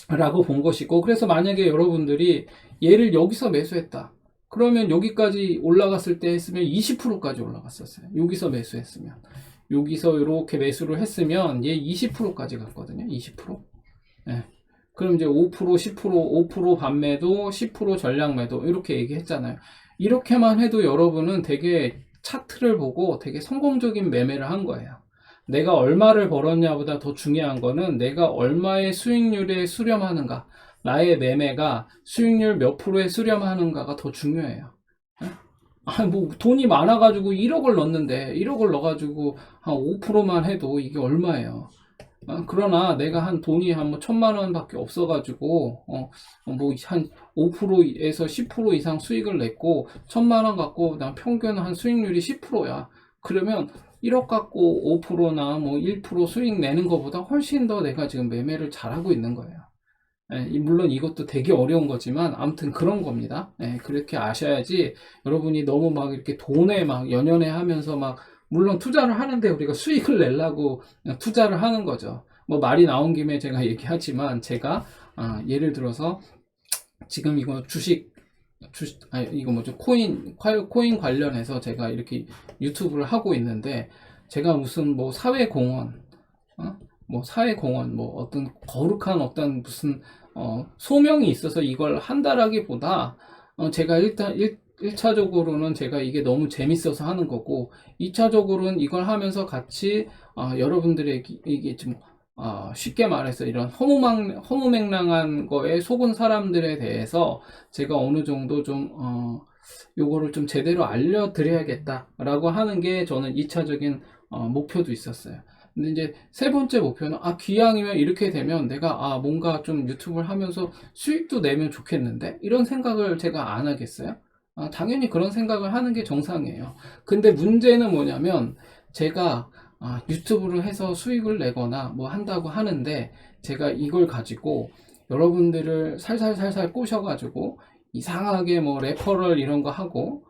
S1: 라고 본 것이고, 그래서 만약에 여러분들이 얘를 여기서 매수했다 그러면 여기까지 올라갔을 때 했으면 20%까지 올라갔었어요. 여기서 매수했으면, 여기서 이렇게 매수를 했으면 얘 20%까지 갔거든요. 20%. 네. 그럼 이제 5%, 10%, 5% 반매도, 10% 전량 매도 이렇게 얘기했잖아요. 이렇게만 해도 여러분은 되게 차트를 보고 되게 성공적인 매매를 한 거예요. 내가 얼마를 벌었냐보다 더 중요한 거는 내가 얼마의 수익률에 수렴하는가, 나의 매매가 수익률 몇 프로에 수렴하는가가 더 중요해요. 뭐 돈이 많아가지고 1억을 넣었는데 1억을 넣어가지고 한 5%만 해도 이게 얼마예요. 그러나 내가 한 돈이 한 뭐 1,000만 원밖에 없어가지고 뭐 한 5%에서 10% 이상 수익을 냈고 1,000만 원 갖고 난 평균 한 수익률이 10%야. 그러면 1억 갖고 5%나 뭐 1% 수익 내는 것보다 훨씬 더 내가 지금 매매를 잘하고 있는 거예요. 물론 이것도 되게 어려운 거지만 아무튼 그런 겁니다. 그렇게 아셔야지 여러분이 너무 막 이렇게 돈에 막 연연해 하면서 막, 물론 투자를 하는데 우리가 수익을 내려고 투자를 하는 거죠. 뭐 말이 나온 김에 제가 얘기하지만, 제가 예를 들어서 지금 이거 이거 뭐죠? 코인 관련해서 제가 이렇게 유튜브를 하고 있는데, 제가 무슨 뭐 사회공헌, 뭐 사회공헌, 뭐 어떤 거룩한 어떤 무슨 소명이 있어서 이걸 한다라기보다 제가 일단 1차적으로는 제가 이게 너무 재밌어서 하는 거고, 2차적으로는 이걸 하면서 같이 여러분들에게 이게 좀 쉽게 말해서 이런 허무맹랑한 거에 속은 사람들에 대해서 제가 어느 정도 좀 요거를 좀 제대로 알려드려야겠다라고 하는 게 저는 2차적인 목표도 있었어요. 근데 이제 세 번째 목표는 기왕이면 이렇게 되면 내가 뭔가 좀 유튜브를 하면서 수익도 내면 좋겠는데, 이런 생각을 제가 안 하겠어요? 당연히 그런 생각을 하는 게 정상이에요. 근데 문제는 뭐냐면, 제가 유튜브를 해서 수익을 내거나 뭐 한다고 하는데, 제가 이걸 가지고 여러분들을 살살살살 꼬셔가지고 이상하게 뭐 레퍼럴 이런 거 하고,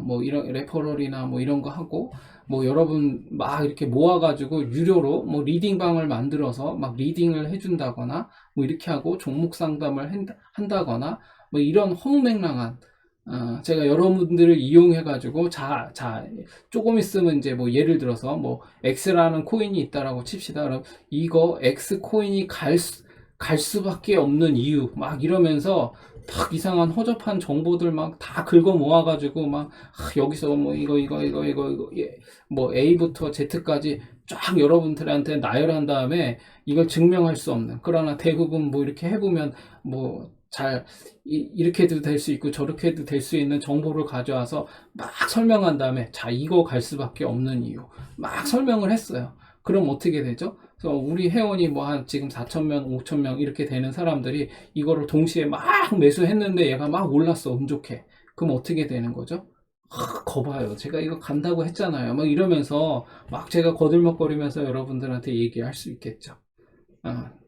S1: 뭐 이런 레퍼럴이나 뭐 이런 거 하고, 뭐 여러분 막 이렇게 모아가지고 유료로 뭐 리딩방을 만들어서 막 리딩을 해준다거나 뭐 이렇게 하고 종목 상담을 한다거나 뭐 이런 허무맹랑한, 제가 여러분들을 이용해가지고 조금 있으면 이제 뭐 예를 들어서 뭐 X라는 코인이 있다라고 칩시다. 그럼 이거 X 코인이 갈 수밖에 없는 이유 막 이러면서 막 이상한 허접한 정보들 막 다 긁어 모아가지고 막 여기서 뭐 이거 뭐 A부터 Z까지 쫙 여러분들한테 나열한 다음에 이걸 증명할 수 없는, 그러나 대부분 뭐 이렇게 해보면 뭐 이렇게 해도 될 수 있고 저렇게 해도 될 수 있는 정보를 가져와서 막 설명한 다음에 이거 갈 수밖에 없는 이유 막 설명을 했어요. 그럼 어떻게 되죠? 그래서 우리 회원이 뭐 한 지금 4,000명, 5,000명 이렇게 되는 사람들이 이거를 동시에 막 매수했는데 얘가 막 올랐어, 운 좋게. 그럼 어떻게 되는 거죠? 거봐요, 제가 이거 간다고 했잖아요. 막 이러면서 막 제가 거들먹거리면서 여러분들한테 얘기할 수 있겠죠.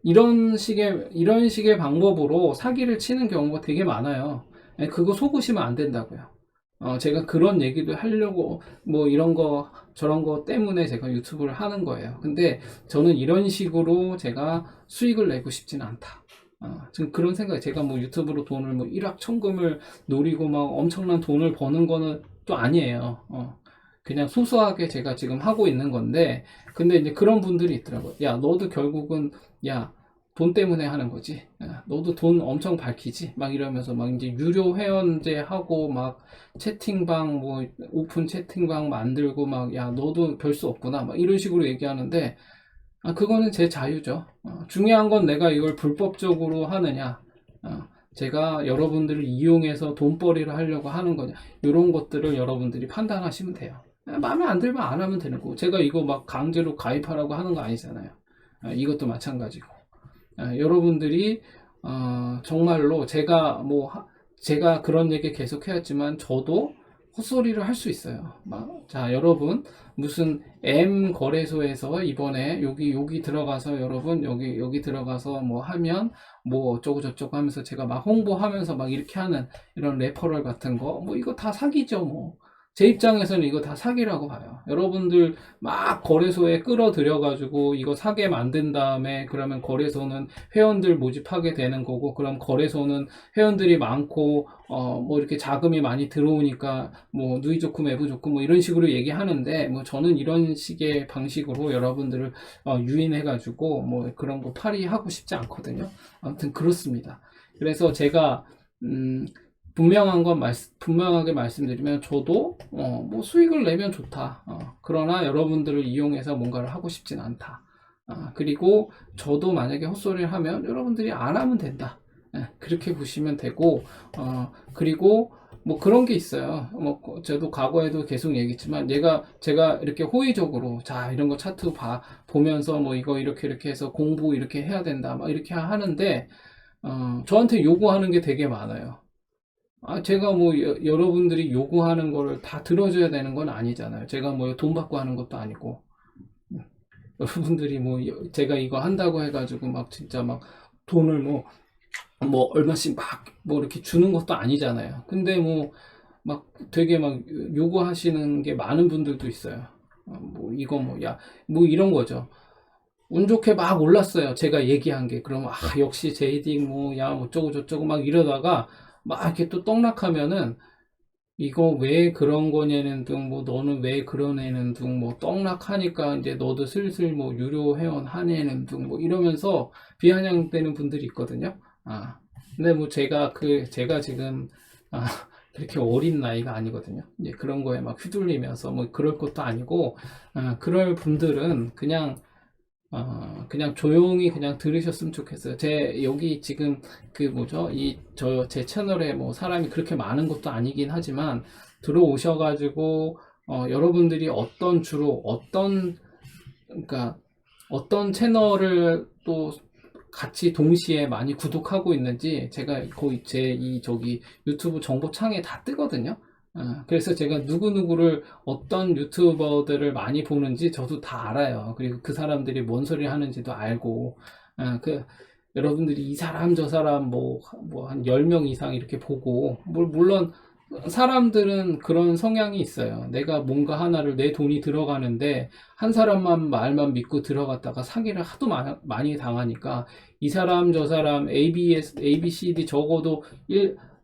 S1: 이런 식의 방법으로 사기를 치는 경우가 되게 많아요. 그거 속으시면 안 된다고요. 제가 그런 얘기도 하려고 뭐 이런 거 저런 거 때문에 제가 유튜브를 하는 거예요. 근데 저는 이런 식으로 제가 수익을 내고 싶지는 않다. 지금 그런 생각이, 제가 뭐 유튜브로 돈을 뭐 일확천금을 노리고 막 엄청난 돈을 버는 거는 또 아니에요. 그냥 소소하게 제가 지금 하고 있는 건데, 근데 이제 그런 분들이 있더라고요. 야, 너도 결국은, 야, 돈 때문에 하는 거지. 야, 너도 돈 엄청 밝히지? 막 이러면서 막 이제 유료 회원제 하고 막 채팅방, 뭐, 오픈 채팅방 만들고 막, 야, 너도 별 수 없구나. 막 이런 식으로 얘기하는데, 그거는 제 자유죠. 중요한 건 내가 이걸 불법적으로 하느냐, 제가 여러분들을 이용해서 돈벌이를 하려고 하는 거냐, 이런 것들을 여러분들이 판단하시면 돼요. 마음에 안 들면 안 하면 되는 거고, 제가 이거 막 강제로 가입하라고 하는 거 아니잖아요. 이것도 마찬가지고. 여러분들이 정말로 제가 그런 얘기 계속 해왔지만 저도 헛소리를 할 수 있어요. 자, 여러분, 무슨 M 거래소에서 이번에 여기 들어가서, 여러분 여기 들어가서 뭐 하면 뭐 어쩌고 저쩌고 하면서 제가 막 홍보하면서 막 이렇게 하는 이런 레퍼럴 같은 거, 뭐 이거 다 사기죠. 뭐 제 입장에서는 이거 다 사기라고 봐요. 여러분들 막 거래소에 끌어들여 가지고 이거 사게 만든 다음에, 그러면 거래소는 회원들 모집하게 되는 거고, 그럼 거래소는 회원들이 많고 뭐 이렇게 자금이 많이 들어오니까 뭐 누이 좋고 매부 좋고 뭐 이런 식으로 얘기하는데, 뭐 저는 이런 식의 방식으로 여러분들을 유인해 가지고 뭐 그런 거 파리하고 싶지 않거든요. 아무튼 그렇습니다. 그래서 제가 분명하게 말씀드리면, 저도 뭐 수익을 내면 좋다. 그러나 여러분들을 이용해서 뭔가를 하고 싶진 않다. 그리고 저도 만약에 헛소리를 하면 여러분들이 안 하면 된다. 그렇게 보시면 되고, 그리고 뭐 그런 게 있어요. 뭐 저도 과거에도 계속 얘기했지만, 제가 이렇게 호의적으로, 자, 이런 거 차트 보면서 뭐 이거 이렇게 해서 공부 이렇게 해야 된다, 막 이렇게 하는데, 저한테 요구하는 게 되게 많아요. 제가 뭐 여러분들이 요구하는 거를 다 들어줘야 되는 건 아니잖아요. 제가 뭐 돈 받고 하는 것도 아니고. 여러분들이 뭐 제가 이거 한다고 해가지고 막 진짜 막 돈을 뭐 얼마씩 막 뭐 이렇게 주는 것도 아니잖아요. 근데 뭐 막 되게 막 요구하시는 게 많은 분들도 있어요. 뭐 이거 뭐 야 뭐 이런 거죠. 운 좋게 막 올랐어요. 제가 얘기한 게. 그러면 역시 제이디 뭐 야 어쩌고 저쩌고 막 이러다가 막 이렇게 또 떡락하면은, 이거 왜 그런 거냐는 등, 뭐 너는 왜 그런 애는 등, 뭐 떡락하니까 이제 너도 슬슬 뭐 유료 회원 하네는 등, 뭐 이러면서 비아냥대는 분들이 있거든요. 근데 뭐 제가 지금 아 그렇게 어린 나이가 아니거든요. 이제 그런 거에 막 휘둘리면서 뭐 그럴 것도 아니고, 그럴 분들은 그냥 조용히 그냥 들으셨으면 좋겠어요. 여기 지금 그 뭐죠? 제 채널에 뭐 사람이 그렇게 많은 것도 아니긴 하지만, 들어오셔가지고, 여러분들이 그러니까 어떤 채널을 또 같이 동시에 많이 구독하고 있는지 제가 거의 저기 유튜브 정보창에 다 뜨거든요. 그래서 제가 누구누구를, 어떤 유튜버들을 많이 보는지 저도 다 알아요. 그리고 그 사람들이 뭔 소리 하는지도 알고, 여러분들이 이 사람 저 사람 뭐 한 10명 이상 이렇게 보고, 물론 사람들은 그런 성향이 있어요. 내가 뭔가 하나를, 내 돈이 들어가는데 한 사람만 말만 믿고 들어갔다가 사기를 하도 많이 당하니까, 이 사람 저 사람 ABCD 적어도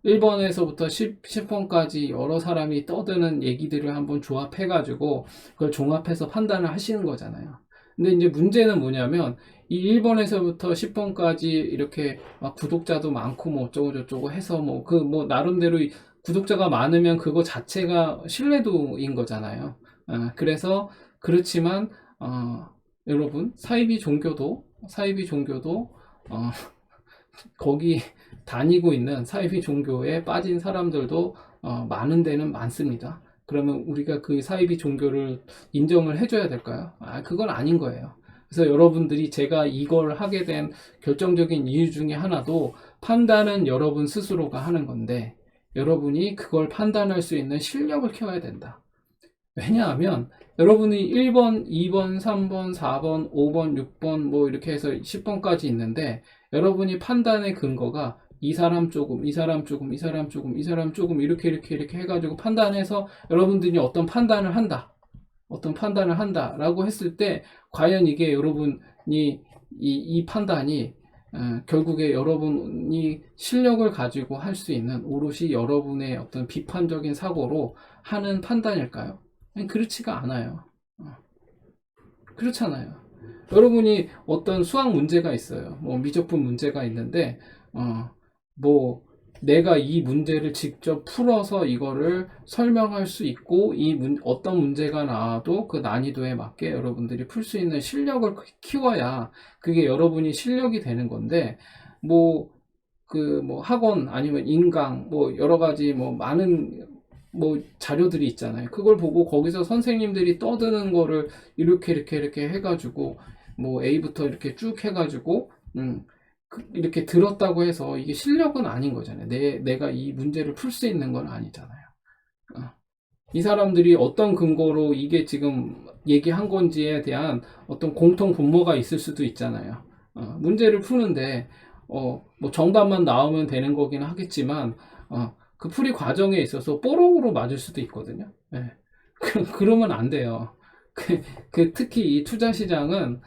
S1: 1번에서부터 10번까지 여러 사람이 떠드는 얘기들을 한번 조합해가지고 그걸 종합해서 판단을 하시는 거잖아요. 근데 이제 문제는 뭐냐면, 이 1번에서부터 10번까지 이렇게 막 구독자도 많고 뭐 어쩌고 저쩌고 해서 뭐 나름대로 구독자가 많으면 그거 자체가 신뢰도인 거잖아요. 그래서 그렇지만 여러분, 사이비 종교도 거기 다니고 있는 사이비 종교에 빠진 사람들도 많은 데는 많습니다. 그러면 우리가 그 사이비 종교를 인정을 해줘야 될까요? 그건 아닌 거예요. 그래서 여러분들이, 제가 이걸 하게 된 결정적인 이유 중에 하나도, 판단은 여러분 스스로가 하는 건데 여러분이 그걸 판단할 수 있는 실력을 키워야 된다. 왜냐하면 여러분이 1번, 2번, 3번, 4번, 5번, 6번 뭐 이렇게 해서 10번까지 있는데 여러분이 판단의 근거가 이 사람 조금, 이 사람 조금, 이 사람 조금, 이 사람 조금 이렇게 해가지고 판단해서 여러분들이 어떤 판단을 한다. 어떤 판단을 한다라고 했을 때 과연 이게 여러분이 이 판단이 결국에 여러분이 실력을 가지고 할 수 있는 오롯이 여러분의 어떤 비판적인 사고로 하는 판단일까요? 아니, 그렇지가 않아요. 그렇잖아요. 여러분이 어떤 수학 문제가 있어요. 뭐 미적분 문제가 있는데 뭐 내가 이 문제를 직접 풀어서 이거를 설명할 수 있고 어떤 문제가 나와도 그 난이도에 맞게 여러분들이 풀 수 있는 실력을 키워야 그게 여러분이 실력이 되는 건데 뭐 뭐 학원 아니면 인강 뭐 여러 가지 뭐 많은 뭐 자료들이 있잖아요. 그걸 보고 거기서 선생님들이 떠드는 거를 이렇게 해가지고 뭐 A부터 이렇게 쭉 해가지고 이렇게 들었다고 해서 이게 실력은 아닌 거잖아요. 내가 이 문제를 풀 수 있는 건 아니잖아요. 이 사람들이 어떤 근거로 이게 지금 얘기한 건지에 대한 어떤 공통 분모가 있을 수도 있잖아요. 문제를 푸는데 뭐 정답만 나오면 되는 거긴 하겠지만 그 풀이 과정에 있어서 뽀록으로 맞을 수도 있거든요. 네. 그러면 안 돼요. 특히 이 투자 시장은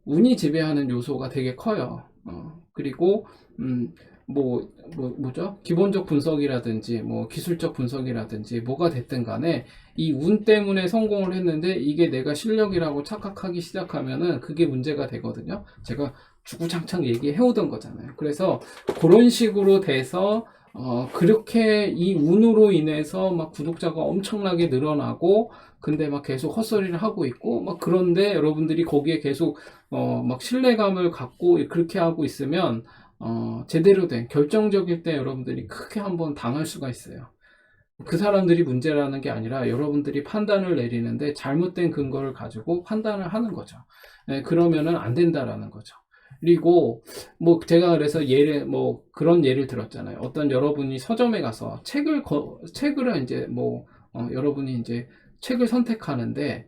S1: 운이 지배하는 요소가 되게 커요. 그리고 뭐죠? 기본적 분석이라든지 뭐 기술적 분석이라든지 뭐가 됐든 간에 이 운 때문에 성공을 했는데 이게 내가 실력이라고 착각하기 시작하면은 그게 문제가 되거든요. 제가 주구장창 얘기해 오던 거잖아요. 그래서 그런 식으로 돼서 그렇게 이 운으로 인해서 막 구독자가 엄청나게 늘어나고 근데 막 계속 헛소리를 하고 있고 막 그런데 여러분들이 거기에 계속 막 신뢰감을 갖고 그렇게 하고 있으면 제대로 된 결정적일 때 여러분들이 크게 한번 당할 수가 있어요. 그 사람들이 문제라는 게 아니라 여러분들이 판단을 내리는데 잘못된 근거를 가지고 판단을 하는 거죠. 그러면은 안 된다라는 거죠. 그리고 뭐 제가 그래서 뭐 그런 예를 들었잖아요. 어떤 여러분이 서점에 가서 책을 이제 뭐 여러분이 이제 책을 선택하는데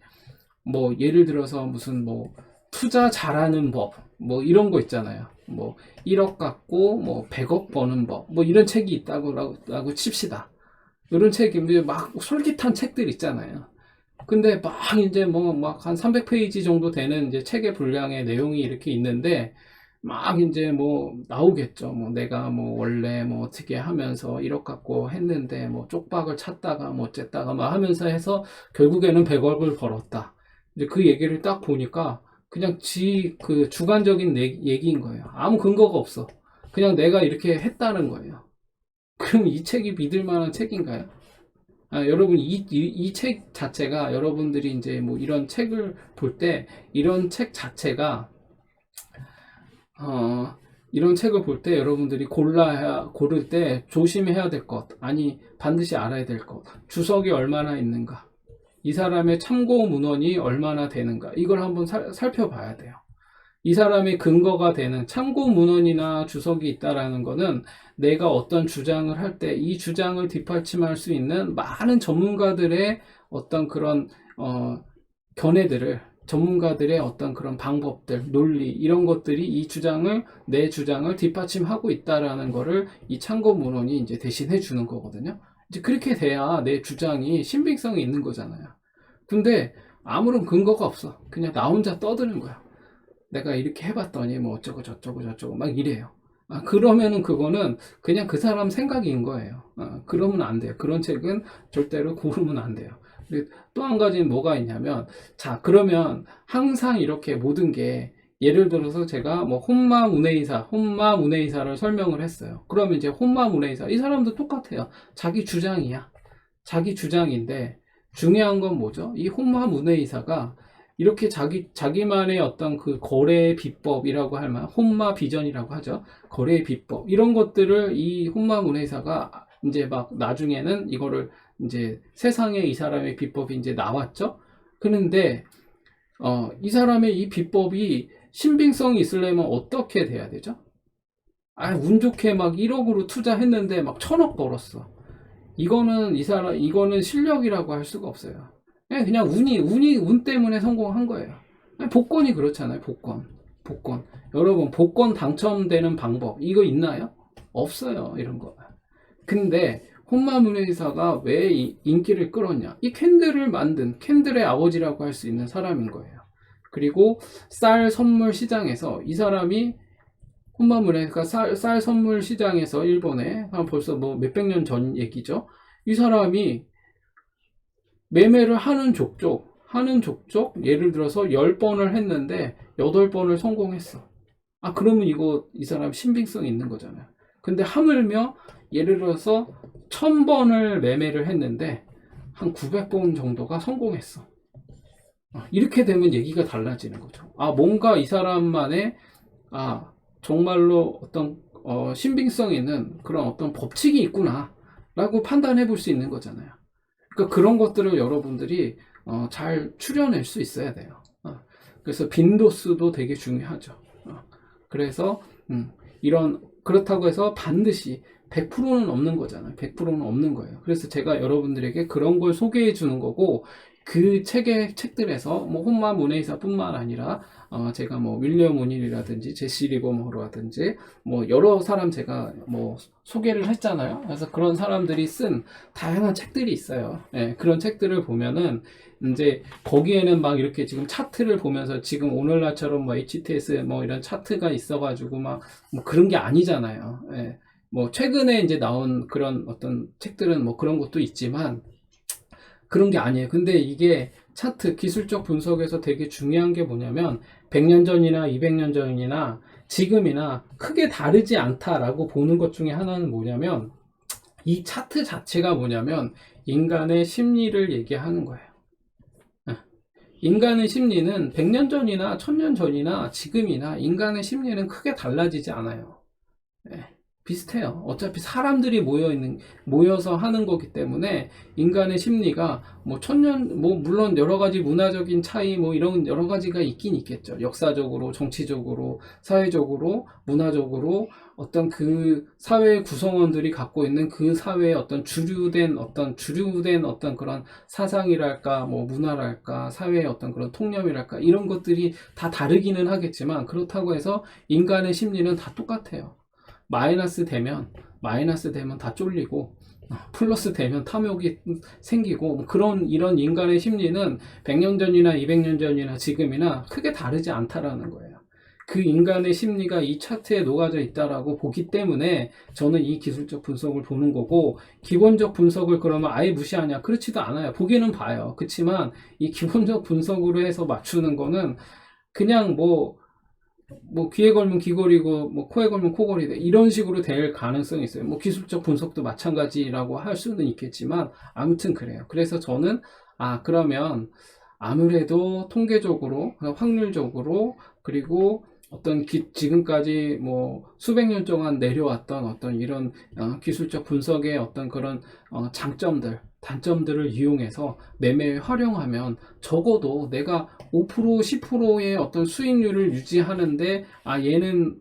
S1: 뭐 예를 들어서 무슨 뭐 투자 잘하는 법 뭐 이런 거 있잖아요. 뭐 1억 갖고 뭐 100억 버는 법 뭐 이런 책이 있다고 칩시다. 이런 책이 막 솔깃한 책들 있잖아요. 근데 막 이제 뭐 막 한 300페이지 정도 되는 이제 책의 분량의 내용이 이렇게 있는데 막 이제 뭐 나오겠죠. 뭐 내가 뭐 원래 뭐 어떻게 하면서 1억 갖고 했는데 뭐 쪽박을 찼다가 뭐 어쨌다가 막 하면서 해서 결국에는 100억을 벌었다. 이제 그 얘기를 딱 보니까 그냥 그 주관적인 얘기인 거예요. 아무 근거가 없어. 그냥 내가 이렇게 했다는 거예요. 그럼 이 책이 믿을 만한 책인가요? 여러분, 이 책 자체가 여러분들이 이제 뭐 이런 책을 볼 때, 이런 책 자체가, 이런 책을 볼 때 여러분들이 고를 때 조심해야 될 것, 아니, 반드시 알아야 될 것, 주석이 얼마나 있는가, 이 사람의 참고 문헌이 얼마나 되는가, 이걸 한번 살펴봐야 돼요. 이 사람의 근거가 되는 참고 문헌이나 주석이 있다라는 것은 내가 어떤 주장을 할 때 이 주장을 뒷받침할 수 있는 많은 전문가들의 어떤 그런 견해들을 전문가들의 어떤 그런 방법들, 논리 이런 것들이 내 주장을 뒷받침하고 있다라는 것을 이 참고 문헌이 이제 대신해 주는 거거든요. 이제 그렇게 돼야 내 주장이 신빙성이 있는 거잖아요. 근데 아무런 근거가 없어. 그냥 나 혼자 떠드는 거야. 내가 이렇게 해봤더니 뭐 어쩌고 저쩌고 막 이래요. 그러면은 그거는 그냥 그 사람 생각인 거예요. 그러면 안 돼요. 그런 책은 절대로 고르면 안 돼요. 또 한 가지는 뭐가 있냐면, 자, 그러면 항상 이렇게 모든 게 예를 들어서 제가 뭐 혼마문해이사를 설명을 했어요. 그러면 이제 혼마문해이사 이 사람도 똑같아요. 자기 주장이야. 자기 주장인데 중요한 건 뭐죠? 이 혼마문해이사가 이렇게 자기만의 어떤 그 거래의 비법이라고 할 만한 혼마 비전이라고 하죠. 거래의 비법. 이런 것들을 이 혼마 문회사가 이제 막 나중에는 이거를 이제 세상에 이 사람의 비법이 이제 나왔죠. 그런데, 이 사람의 이 비법이 신빙성이 있으려면 어떻게 돼야 되죠? 운 좋게 막 1억으로 투자했는데 막 1000억 벌었어. 이거는 이거는 실력이라고 할 수가 없어요. 그냥 운 때문에 성공한 거예요. 복권이 그렇잖아요. 복권. 여러분, 복권 당첨되는 방법, 이거 있나요? 없어요. 이런 거. 근데 혼마문의사가 왜 인기를 끌었냐? 이 캔들을 만든 캔들의 아버지라고 할 수 있는 사람인 거예요. 그리고 쌀 선물 시장에서 이 사람이 혼마문의사가 쌀 선물 시장에서 일본에 한 벌써 뭐 몇백 년 전 얘기죠. 이 사람이 매매를 하는 족족 예를 들어서 10번을 했는데 8번을 성공했어. 그러면 이 사람 신빙성이 있는 거잖아요. 근데 하물며 예를 들어서 1000번을 매매를 했는데 한 900번 정도가 성공했어. 이렇게 되면 얘기가 달라지는 거죠. 뭔가 이 사람만의 정말로 어떤 신빙성 있는 그런 어떤 법칙이 있구나 라고 판단해 볼 수 있는 거잖아요. 그러니까 그런 것들을 여러분들이 잘 추려낼 수 있어야 돼요. 그래서 빈도수도 되게 중요하죠. 그래서 그렇다고 해서 반드시 100%는 없는 거잖아요. 100%는 없는 거예요. 그래서 제가 여러분들에게 그런 걸 소개해 주는 거고, 그 책들에서 뭐 혼마 문해이사뿐만 아니라 제가 뭐 윌리엄 오닐이라든지 제시 리버머라든지 뭐 여러 사람 제가 뭐 소개를 했잖아요. 그래서 그런 사람들이 쓴 다양한 책들이 있어요. 그런 책들을 보면은 이제 거기에는 막 이렇게 지금 차트를 보면서 지금 오늘날처럼 뭐 HTS 뭐 이런 차트가 있어가지고 막 뭐 그런 게 아니잖아요. 뭐 최근에 이제 나온 그런 어떤 책들은 뭐 그런 것도 있지만 그런 게 아니에요. 근데 이게 차트 기술적 분석에서 되게 중요한 게 뭐냐면 100년 전이나 200년 전이나 지금이나 크게 다르지 않다라고 보는 것 중에 하나는 뭐냐면 이 차트 자체가 뭐냐면 인간의 심리를 얘기하는 거예요. 인간의 심리는 100년 전이나 1000년 전이나 지금이나 인간의 심리는 크게 달라지지 않아요. 비슷해요. 어차피 사람들이 모여서 하는 거기 때문에 인간의 심리가 뭐 물론 여러 가지 문화적인 차이 뭐 이런 여러 가지가 있긴 있겠죠. 역사적으로, 정치적으로, 사회적으로, 문화적으로 어떤 그 사회 구성원들이 갖고 있는 그 사회의 어떤 주류된 어떤 그런 사상이랄까, 뭐 문화랄까, 사회의 어떤 그런 통념이랄까, 이런 것들이 다 다르기는 하겠지만 그렇다고 해서 인간의 심리는 다 똑같아요. 마이너스 되면 다 쫄리고 플러스 되면 탐욕이 생기고 이런 인간의 심리는 100년 전이나 200년 전이나 지금이나 크게 다르지 않다라는 거예요. 그 인간의 심리가 이 차트에 녹아져 있다라고 보기 때문에 저는 이 기술적 분석을 보는 거고, 기본적 분석을 그러면 아예 무시하냐? 그렇지도 않아요. 보기는 봐요. 그렇지만 이 기본적 분석으로 해서 맞추는 거는 그냥 뭐 귀에 걸면 귀걸이고 뭐 코에 걸면 코걸이다 이런 식으로 될 가능성이 있어요. 뭐 기술적 분석도 마찬가지라고 할 수는 있겠지만 아무튼 그래요. 그래서 저는 그러면 아무래도 통계적으로 확률적으로 그리고 어떤 지금까지 뭐 수백 년 동안 내려왔던 어떤 이런 기술적 분석의 어떤 그런 단점들을 이용해서 매매에 활용하면 적어도 내가 5% 10%의 어떤 수익률을 유지하는데 얘는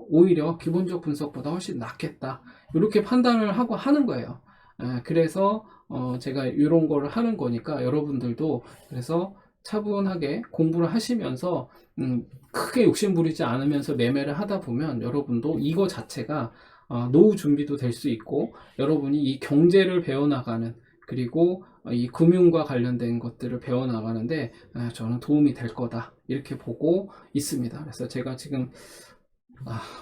S1: 오히려 기본적 분석보다 훨씬 낫겠다 이렇게 판단을 하고 하는 거예요. 그래서 제가 이런 거를 하는 거니까 여러분들도 그래서 차분하게 공부를 하시면서 크게 욕심부리지 않으면서 매매를 하다 보면 여러분도 이거 자체가 노후 준비도 될 수 있고 여러분이 이 경제를 배워나가는 그리고 이 금융과 관련된 것들을 배워나가는데 저는 도움이 될 거다 이렇게 보고 있습니다. 그래서 제가 지금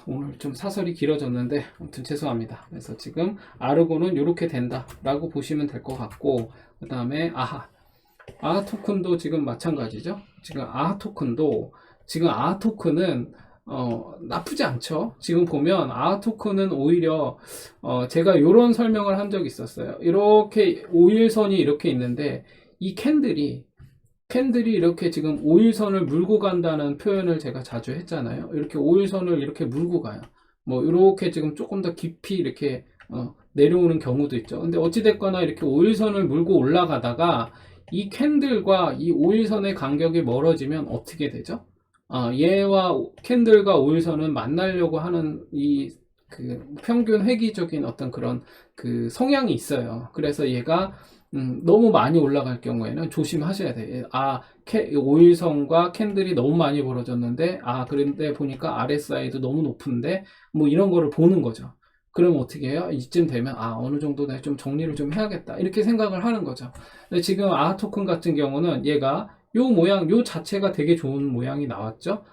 S1: 오늘 좀 사설이 길어졌는데 아무튼 죄송합니다. 그래서 지금 아르고는 이렇게 된다 라고 보시면 될 것 같고, 그 다음에 아하 토큰도 지금 마찬가지죠. 지금 아하 토큰은 나쁘지 않죠. 지금 보면 아하 토큰은 오히려 제가 이런 설명을 한 적이 있었어요. 이렇게 5일선이 이렇게 있는데 이 캔들이 이렇게 지금 5일선을 물고 간다는 표현을 제가 자주 했잖아요. 이렇게 5일선을 이렇게 물고 가요. 뭐 이렇게 지금 조금 더 깊이 이렇게 내려오는 경우도 있죠. 근데 어찌됐거나 이렇게 5일선을 물고 올라가다가 이 캔들과 이 5일선의 간격이 멀어지면 어떻게 되죠? 얘와 캔들과 5일선은 만나려고 하는 그 평균 회귀적인 어떤 그런 그 성향이 있어요. 그래서 얘가 너무 많이 올라갈 경우에는 조심하셔야 돼요. 오일선과 캔들이 너무 많이 벌어졌는데, 그런데 보니까 RSI도 너무 높은데, 뭐 이런 거를 보는 거죠. 그럼 어떻게 해요? 이쯤 되면, 어느 정도 내가 좀 정리를 좀 해야겠다. 이렇게 생각을 하는 거죠. 근데 지금 토큰 같은 경우는 얘가 요 모양, 요 자체가 되게 좋은 모양이 나왔죠?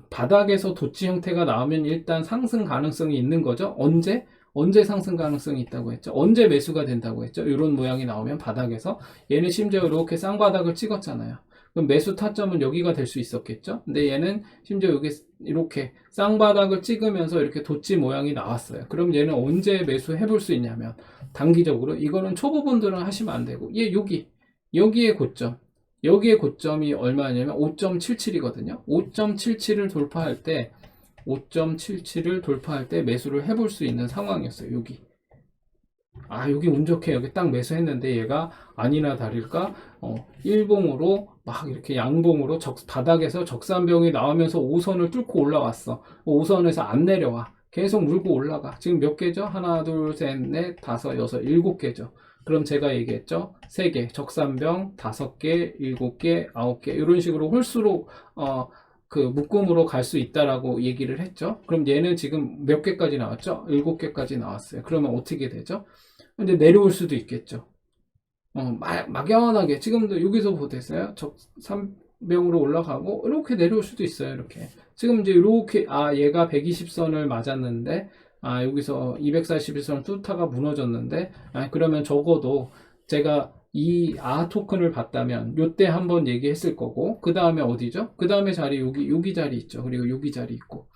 S1: 바닥에서 도치 형태가 나오면 일단 상승 가능성이 있는 거죠. 언제 상승 가능성이 있다고 했죠? 언제 매수가 된다고 했죠? 이런 모양이 나오면 바닥에서 얘는 심지어 이렇게 쌍바닥을 찍었잖아요. 그럼 매수 타점은 여기가 될 수 있었겠죠? 근데 얘는 심지어 여기 이렇게 쌍바닥을 찍으면서 이렇게 도치 모양이 나왔어요. 그럼 얘는 언제 매수해 볼 수 있냐면 단기적으로 이거는 초보분들은 하시면 안 되고 여기에 고점 여기에 고점이 얼마냐면 5.77이거든요. 5.77을 돌파할 때 5.77을 돌파할 때 매수를 해볼 수 있는 상황이었어요. 여기 운 좋게 여기 딱 매수했는데 얘가 아니나 다를까 일봉으로 막 이렇게 양봉으로 바닥에서 적산병이 나오면서 5선을 뚫고 올라왔어. 5선에서 안 내려와. 계속 물고 올라가. 지금 몇 개죠? 하나, 둘, 셋, 넷, 다섯, 여섯, 7개죠. 그럼 제가 얘기했죠? 3개, 적산병 5개, 7개, 9개 이런 식으로 홀수로 그 묶음으로 갈 수 있다라고 얘기를 했죠. 그럼 얘는 지금 몇 개까지 나왔죠? 7개까지 나왔어요. 그러면 어떻게 되죠? 근데 내려올 수도 있겠죠. 막연하게 지금도 여기서 보셨어요? 적산병으로 올라가고 이렇게 내려올 수도 있어요. 이렇게 지금 이제 이렇게 얘가 120선을 맞았는데 여기서 241선 뚜타가 무너졌는데 그러면 적어도 제가 이 토큰을 봤다면 요때 한번 얘기했을 거고 그 다음에 어디죠? 그 다음에 자리 여기 자리 있죠. 그리고 여기 자리 있고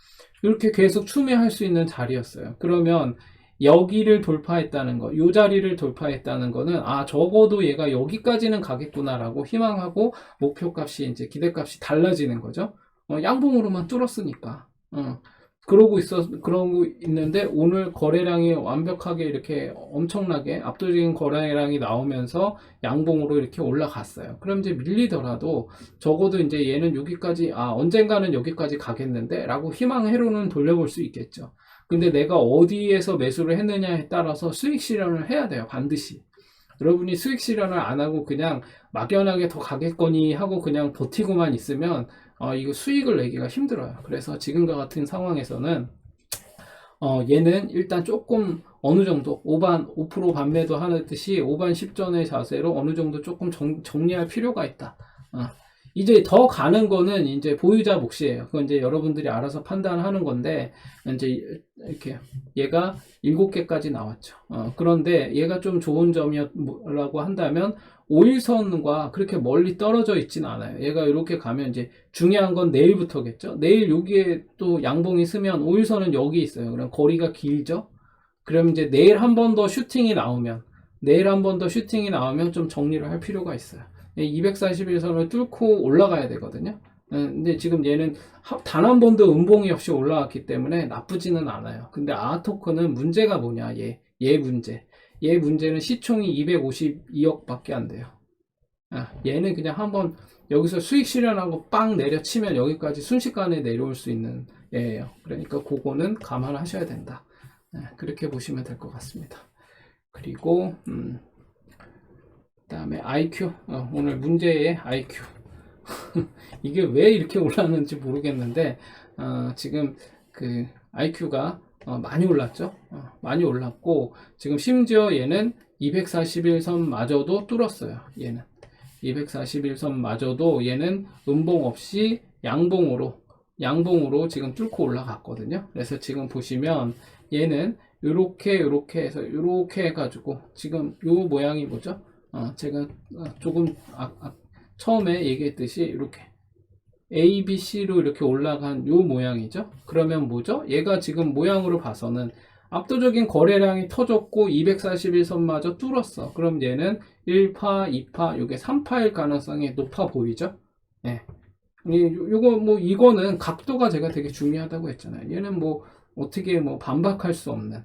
S1: 이렇게 계속 추매할 수 있는 자리였어요. 그러면 여기를 돌파했다는 거, 요 자리를 돌파했다는 거는 적어도 얘가 여기까지는 가겠구나라고 희망하고 목표값이 이제 기대값이 달라지는 거죠. 양봉으로만 뚫었으니까. 그러고 있는데 오늘 거래량이 완벽하게 이렇게 엄청나게 압도적인 거래량이 나오면서 양봉으로 이렇게 올라갔어요. 그럼 이제 밀리더라도 적어도 이제 얘는 여기까지 언젠가는 여기까지 가겠는데 라고 희망회로는 돌려볼 수 있겠죠. 근데 내가 어디에서 매수를 했느냐에 따라서 수익 실현을 해야 돼요. 반드시. 여러분이 수익 실현을 안 하고 그냥 막연하게 더 가겠거니 하고 그냥 버티고만 있으면 이거 수익을 내기가 힘들어요. 그래서 지금과 같은 상황에서는 얘는 일단 조금 어느 정도 5% 반매도 하듯이 5반 10전의 자세로 어느 정도 조금 정리할 필요가 있다. 이제 더 가는 거는 이제 보유자 몫이에요. 그건 이제 여러분들이 알아서 판단하는 건데, 이제 이렇게 얘가 7개까지 나왔죠. 그런데 얘가 좀 좋은 점이라고 한다면, 5일선과 그렇게 멀리 떨어져 있진 않아요. 얘가 이렇게 가면 이제 중요한 건 내일부터겠죠. 내일 여기에 또 양봉이 쓰면 5일선은 여기 있어요. 그럼 거리가 길죠. 그럼 이제 내일 한 번 더 슈팅이 나오면 좀 정리를 할 필요가 있어요. 241선을 뚫고 올라가야 되거든요. 근데 지금 얘는 단 한 번도 음봉이 없이 올라왔기 때문에 나쁘지는 않아요. 근데 토큰은 문제가 뭐냐? 얘 문제는 시총이 252억 밖에 안 돼요. 얘는 그냥 한번 여기서 수익 실현하고 빵 내려치면 여기까지 순식간에 내려올 수 있는 애예요. 그러니까 그거는 감안하셔야 된다. 그렇게 보시면 될 것 같습니다. 그리고 그다음에 IQ, 오늘 문제의 IQ. 이게 왜 이렇게 올랐는지 모르겠는데 지금 그 IQ가 많이 올랐죠. 많이 올랐고 지금 심지어 얘는 241선마저도 뚫었어요. 얘는 241선마저도 얘는 음봉 없이 양봉으로 지금 뚫고 올라갔거든요. 그래서 지금 보시면 얘는 요렇게 해서 요렇게 해가지고 지금 요 모양이 뭐죠? 제가 조금 처음에 얘기했듯이 이렇게 A, B, C로 이렇게 올라간 요 모양이죠. 그러면 뭐죠? 얘가 지금 모양으로 봐서는 압도적인 거래량이 터졌고 241선마저 뚫었어. 그럼 얘는 1파, 2파, 요게 3파일 가능성이 높아 보이죠? 네. 이거는 각도가 제가 되게 중요하다고 했잖아요. 얘는 뭐 어떻게 반박할 수 없는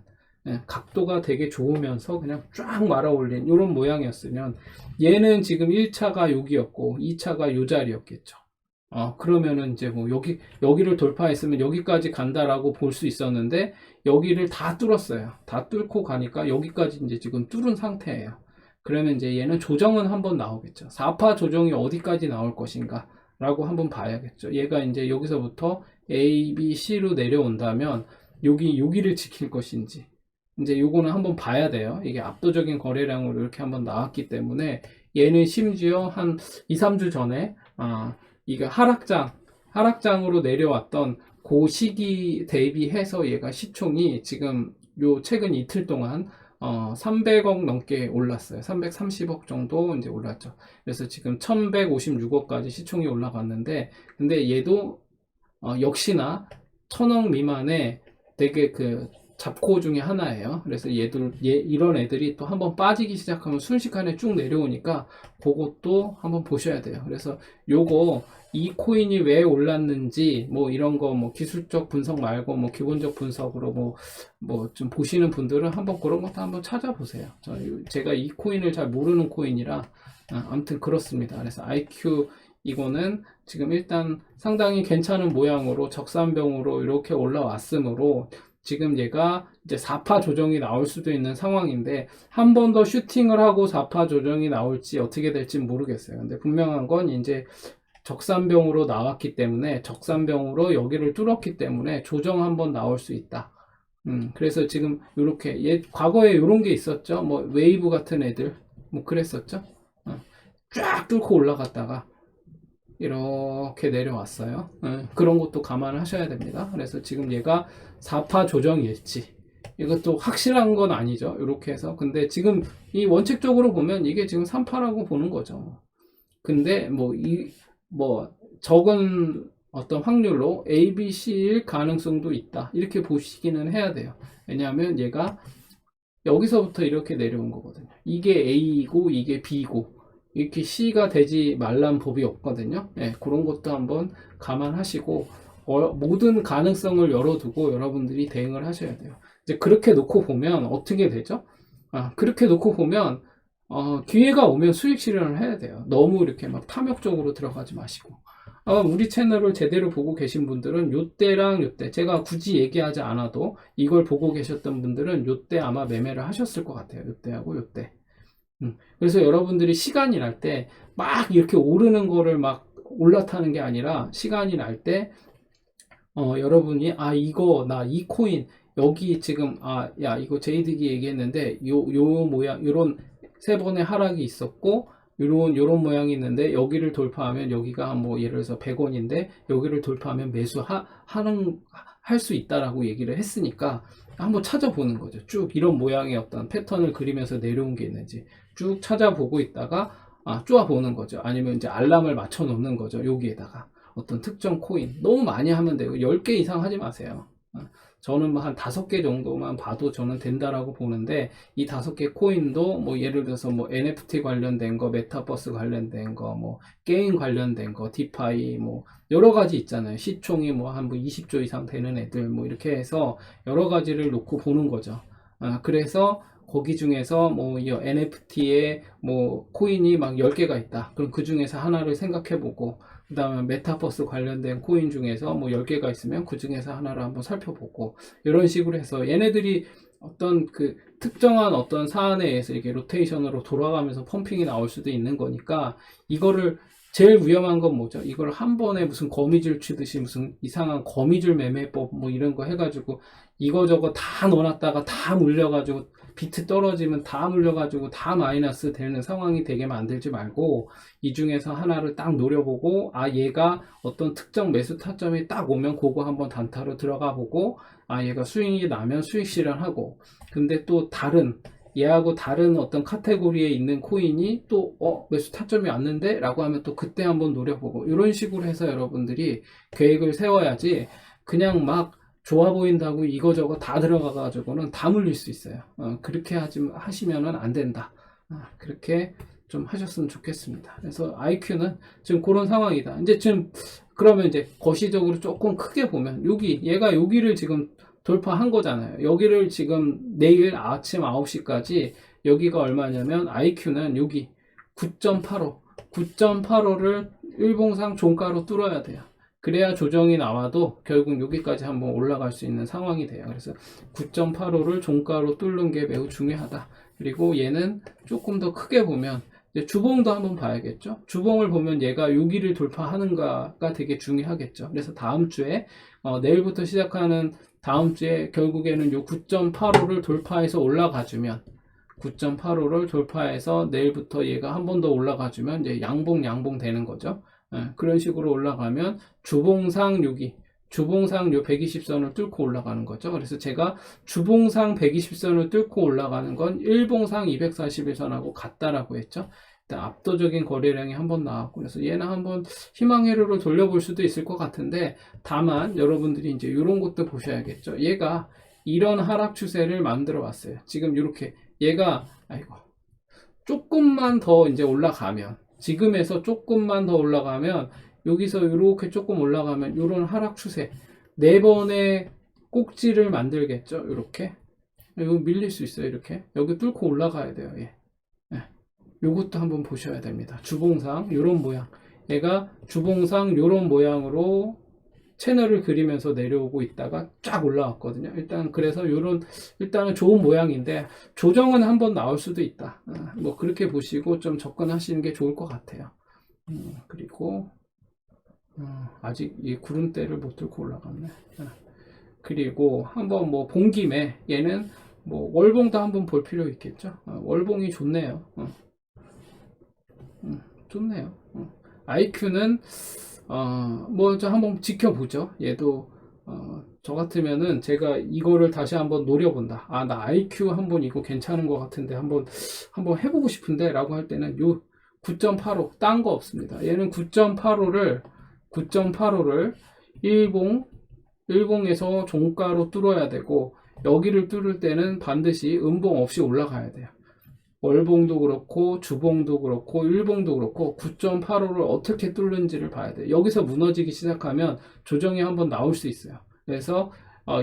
S1: 각도가 되게 좋으면서 그냥 쫙 말아 올린 이런 모양이었으면 얘는 지금 1차가 여기였고 2차가 요 자리였겠죠. 그러면은 이제 뭐 여기를 돌파했으면 여기까지 간다라고 볼 수 있었는데, 여기를 다 뚫었어요. 다 뚫고 가니까 여기까지 이제 지금 뚫은 상태예요. 그러면 이제 얘는 조정은 한번 나오겠죠. 4파 조정이 어디까지 나올 것인가 라고 한번 봐야겠죠. 얘가 이제 여기서부터 A, B, C로 내려온다면 여기를 지킬 것인지, 이제 요거는 한번 봐야 돼요. 이게 압도적인 거래량으로 이렇게 한번 나왔기 때문에, 얘는 심지어 한 2, 3주 전에 이게 하락장으로 내려왔던 그 시기 대비해서 얘가 시총이 지금 요 최근 이틀 동안 300억 넘게 올랐어요. 330억 정도 이제 올랐죠. 그래서 지금 1156억까지 시총이 올라갔는데, 근데 얘도 역시나 1000억 미만의 되게 그 잡고 중에 하나예요. 그래서 이런 애들이 또 한번 빠지기 시작하면 순식간에 쭉 내려오니까 그것도 한번 보셔야 돼요. 그래서 이 코인이 왜 올랐는지 뭐 이런 거 뭐 기술적 분석 말고 뭐 기본적 분석으로 뭐 좀 보시는 분들은 한번 그런 것도 한번 찾아보세요. 제가 이 코인을 잘 모르는 코인이라 아무튼 그렇습니다. 그래서 IQ 이거는 지금 일단 상당히 괜찮은 모양으로 적산병으로 이렇게 올라왔으므로, 지금 얘가 이제 4파 조정이 나올 수도 있는 상황인데, 한 번 더 슈팅을 하고 4파 조정이 나올지 어떻게 될지 모르겠어요. 근데 분명한 건 이제 적산병으로 나왔기 때문에, 적산병으로 여기를 뚫었기 때문에 조정 한번 나올 수 있다. 그래서 지금 이렇게 과거에 이런 게 있었죠. 뭐 웨이브 같은 애들 뭐 그랬었죠. 쫙 뚫고 올라갔다가 이렇게 내려왔어요. 그런 것도 감안하셔야 됩니다. 그래서 지금 얘가 4파 조정일지, 이것도 확실한 건 아니죠. 이렇게 해서. 근데 지금 이 원칙적으로 보면 이게 지금 3파라고 보는 거죠. 근데 적은 어떤 확률로 A, B, C일 가능성도 있다, 이렇게 보시기는 해야 돼요. 왜냐하면 얘가 여기서부터 이렇게 내려온 거거든요. 이게 A이고 이게 B고 이렇게 C가 되지 말란 법이 없거든요. 그런 것도 한번 감안하시고 모든 가능성을 열어두고 여러분들이 대응을 하셔야 돼요. 이제 그렇게 놓고 보면 어떻게 되죠? 그렇게 놓고 보면 기회가 오면 수익 실현을 해야 돼요. 너무 이렇게 막 탐욕적으로 들어가지 마시고. 우리 채널을 제대로 보고 계신 분들은 요때랑 요때, 제가 굳이 얘기하지 않아도 이걸 보고 계셨던 분들은 요때 아마 매매를 하셨을 것 같아요. 요때하고 요때. 그래서 여러분들이 시간이 날 때 막 이렇게 오르는 거를 막 올라타는 게 아니라, 시간이 날 때 여러분이 이 코인 여기 지금 야 이거 제이득이 얘기했는데 요 모양, 요런 3번의 하락이 있었고 요런 모양이 있는데, 여기를 돌파하면 여기가 뭐 예를 들어서 100원인데 여기를 돌파하면 할 수 있다라고 얘기를 했으니까 한번 찾아보는 거죠. 쭉 이런 모양의 어떤 패턴을 그리면서 내려온 게 있는지 쭉 찾아보고 있다가 쪼아보는 거죠. 아니면 이제 알람을 맞춰 놓는 거죠. 여기에다가 어떤 특정 코인 너무 많이 하면 되고 10개 이상 하지 마세요. 저는 뭐 한 5개 정도만 봐도 저는 된다라고 보는데, 이 5개 코인도 뭐 예를 들어서 뭐 NFT 관련된 거, 메타버스 관련된 거, 뭐 게임 관련된 거, 디파이 뭐 여러 가지 있잖아요. 시총이 뭐 한 20조 이상 되는 애들 뭐 이렇게 해서 여러 가지를 놓고 보는 거죠. 그래서 거기 중에서 뭐 NFT에 뭐 코인이 막 10개가 있다. 그럼 그 중에서 하나를 생각해 보고, 그 다음에 메타버스 관련된 코인 중에서 뭐 10개가 있으면 그 중에서 하나를 한번 살펴보고, 이런 식으로 해서 얘네들이 어떤 그 특정한 어떤 사안에 의해서 이게 로테이션으로 돌아가면서 펌핑이 나올 수도 있는 거니까, 이거를 제일 위험한 건 뭐죠? 이걸 한 번에 무슨 거미줄 치듯이 무슨 이상한 거미줄 매매법 뭐 이런 거 해가지고 이거저거 다 넣어놨다가 다 물려가지고 비트 떨어지면 다 물려가지고 다 마이너스 되는 상황이 되게 만들지 말고, 이 중에서 하나를 딱 노려보고, 얘가 어떤 특정 매수 타점이 딱 오면 그거 한번 단타로 들어가 보고, 얘가 수익이 나면 수익 실현하고, 근데 또 얘하고 다른 어떤 카테고리에 있는 코인이 또 매수 타점이 왔는데 라고 하면 또 그때 한번 노려보고, 이런 식으로 해서 여러분들이 계획을 세워야지, 그냥 막 좋아 보인다고 이거저거 다 들어가가지고는 다 물릴 수 있어요. 그렇게 하시면은 안 된다. 그렇게 좀 하셨으면 좋겠습니다. 그래서 IQ는 지금 그런 상황이다. 이제 지금 그러면 이제 거시적으로 조금 크게 보면 얘가 여기를 지금 돌파한 거잖아요. 여기를 지금 내일 아침 9시까지 여기가 얼마냐면 IQ는 여기 9.85를 일봉상 종가로 뚫어야 돼요. 그래야 조정이 나와도 결국 여기까지 한번 올라갈 수 있는 상황이 돼요. 그래서 9.85를 종가로 뚫는 게 매우 중요하다. 그리고 얘는 조금 더 크게 보면 이제 주봉도 한번 봐야겠죠. 주봉을 보면 얘가 여기를 돌파하는가가 되게 중요하겠죠. 그래서 다음 주에 내일부터 시작하는 다음 주에 결국에는 요 9.85를 돌파해서 올라가주면 9.85를 돌파해서 내일부터 얘가 한 번 더 올라가주면 이제 양봉 되는 거죠. 그런 식으로 올라가면 주봉상 주봉상 요 120선을 뚫고 올라가는 거죠. 그래서 제가 주봉상 120선을 뚫고 올라가는 건 일봉상 241선하고 같다라고 했죠. 일단 압도적인 거래량이 한번 나왔고, 그래서 얘는 한번 희망회로로 돌려볼 수도 있을 것 같은데, 다만 여러분들이 이제 이런 것도 보셔야겠죠. 얘가 이런 하락 추세를 만들어 왔어요. 지금 이렇게 얘가 조금만 더 이제 올라가면, 지금에서 조금만 더 올라가면, 여기서 이렇게 조금 올라가면 이런 하락 추세 4번의 꼭지를 만들겠죠. 이렇게 이거 밀릴 수 있어요. 이렇게 여기 뚫고 올라가야 돼요. 요것도 한번 보셔야 됩니다. 주봉상 이런 모양, 얘가 주봉상 이런 모양으로 채널을 그리면서 내려오고 있다가 쫙 올라왔거든요. 일단 그래서 일단은 좋은 모양인데 조정은 한번 나올 수도 있다. 뭐 그렇게 보시고 좀 접근하시는 게 좋을 것 같아요. 그리고 아직 이 구름대를 못 뚫고 올라갔네. 그리고 한번 뭐 본 김에 얘는 뭐 월봉도 한번 볼 필요 있겠죠. 월봉이 좋네요. 좋네요. IQ는 뭐 저 한번 지켜보죠. 얘도 저 같으면은 제가 이거를 다시 한번 노려본다. 나 IQ 한번 이거 괜찮은 것 같은데 한번 해보고 싶은데 라고 할 때는 요 9.85 딴 거 없습니다. 얘는 9.85를 일봉에서 종가로 뚫어야 되고, 여기를 뚫을 때는 반드시 음봉 없이 올라가야 돼요. 월봉도 그렇고 주봉도 그렇고 일봉도 그렇고 9.85를 어떻게 뚫는지를 봐야 돼요. 여기서 무너지기 시작하면 조정이 한번 나올 수 있어요. 그래서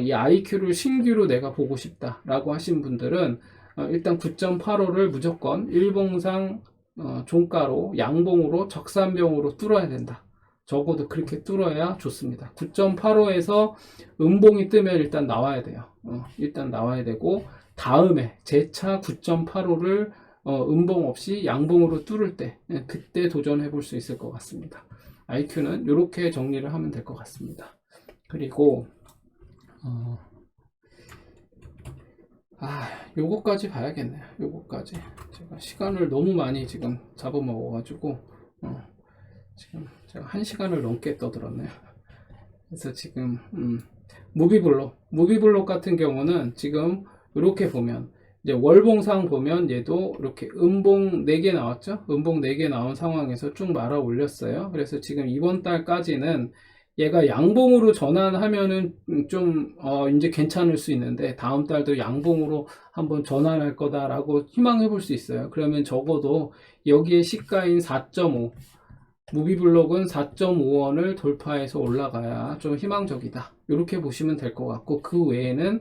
S1: 이 IQ를 신규로 내가 보고 싶다 라고 하신 분들은 일단 9.85를 무조건 일봉상 종가로 양봉으로 적산병으로 뚫어야 된다. 적어도 그렇게 뚫어야 좋습니다. 9.85에서 음봉이 뜨면 일단 나와야 돼요. 일단 나와야 되고, 다음에 재차 9.85를 음봉 없이 양봉으로 뚫을 때 그때 도전해 볼 수 있을 것 같습니다. IQ는 이렇게 정리를 하면 될 것 같습니다. 그리고 요거까지 봐야겠네요. 요거까지 제가 시간을 너무 많이 지금 잡아먹어 가지고 지금 제가 1시간을 넘게 떠들었네요. 그래서 지금 무비블록 같은 경우는 지금 이렇게 보면 이제 월봉상 보면 얘도 이렇게 음봉 4개 나왔죠. 음봉 4개 나온 상황에서 쭉 말아 올렸어요. 그래서 지금 이번 달까지는 얘가 양봉으로 전환하면은 좀 이제 괜찮을 수 있는데, 다음 달도 양봉으로 한번 전환할 거다라고 희망해 볼 수 있어요. 그러면 적어도 여기에 시가인 4.5, 무비블록은 4.5원을 돌파해서 올라가야 좀 희망적이다. 이렇게 보시면 될 것 같고, 그 외에는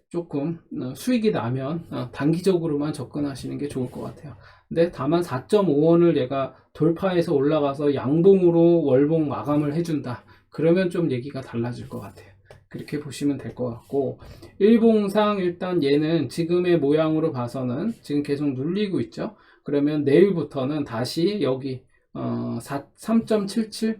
S1: 조금 수익이 나면 단기적으로만 접근하시는 게 좋을 것 같아요. 근데 다만 4.5원을 얘가 돌파해서 올라가서 양봉으로 월봉 마감을 해준다. 그러면 좀 얘기가 달라질 것 같아요. 그렇게 보시면 될 것 같고, 일봉상 일단 얘는 지금의 모양으로 봐서는 지금 계속 눌리고 있죠. 그러면 내일부터는 다시 여기 3.77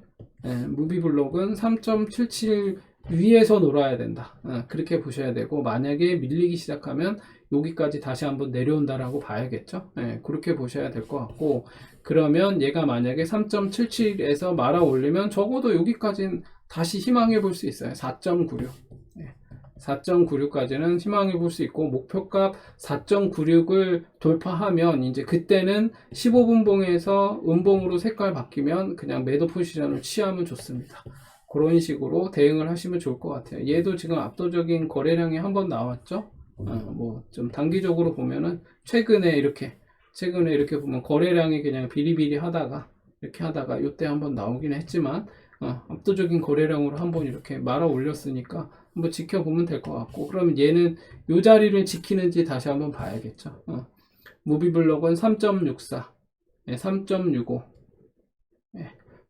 S1: 무비블록은 3.77 위에서 놀아야 된다. 그렇게 보셔야 되고, 만약에 밀리기 시작하면 여기까지 다시 한번 내려온다라고 봐야겠죠. 그렇게 보셔야 될 것 같고, 그러면 얘가 만약에 3.77에서 말아 올리면 적어도 여기까지는 다시 희망해 볼 수 있어요. 4.96 4.96까지는 희망해 볼 수 있고, 목표값 4.96을 돌파하면 이제 그때는 15분봉에서 음봉으로 색깔 바뀌면 그냥 매도 포지션을 취하면 좋습니다. 그런 식으로 대응을 하시면 좋을 것 같아요. 얘도 지금 압도적인 거래량이 한번 나왔죠. 뭐 좀 단기적으로 보면은 최근에 이렇게 보면 거래량이 그냥 비리비리 하다가 이렇게 하다가 이때 한번 나오긴 했지만, 압도적인 거래량으로 한번 이렇게 말아 올렸으니까 한번 지켜보면 될 것 같고, 그러면 얘는 이 자리를 지키는지 다시 한번 봐야겠죠. 무비블록은 3.64, 3.65,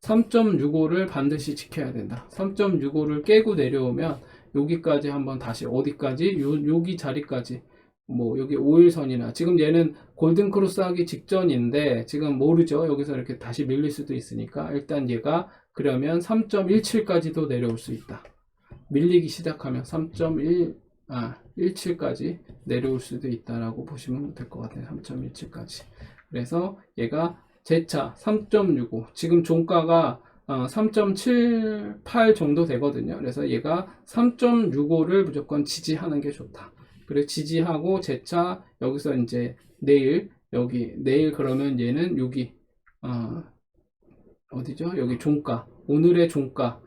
S1: 3.65를 반드시 지켜야 된다. 3.65를 깨고 내려오면 여기까지 한번 다시 어디까지? 여기 자리까지 뭐 여기 5일선이나 지금 얘는 골든 크로스 하기 직전인데 지금 모르죠. 여기서 이렇게 다시 밀릴 수도 있으니까 일단 얘가 그러면 3.17까지도 내려올 수 있다. 밀리기 시작하면 3.17까지 내려올 수도 있다라고 보시면 될 것 같아요. 3.17까지. 그래서 얘가 재차 3.65 지금 종가가 3.78 정도 되거든요. 그래서 얘가 3.65를 무조건 지지하는 게 좋다. 그리고 지지하고 재차 여기서 이제 내일 내일 그러면 얘는 여기 어디죠? 여기 종가 오늘의 종가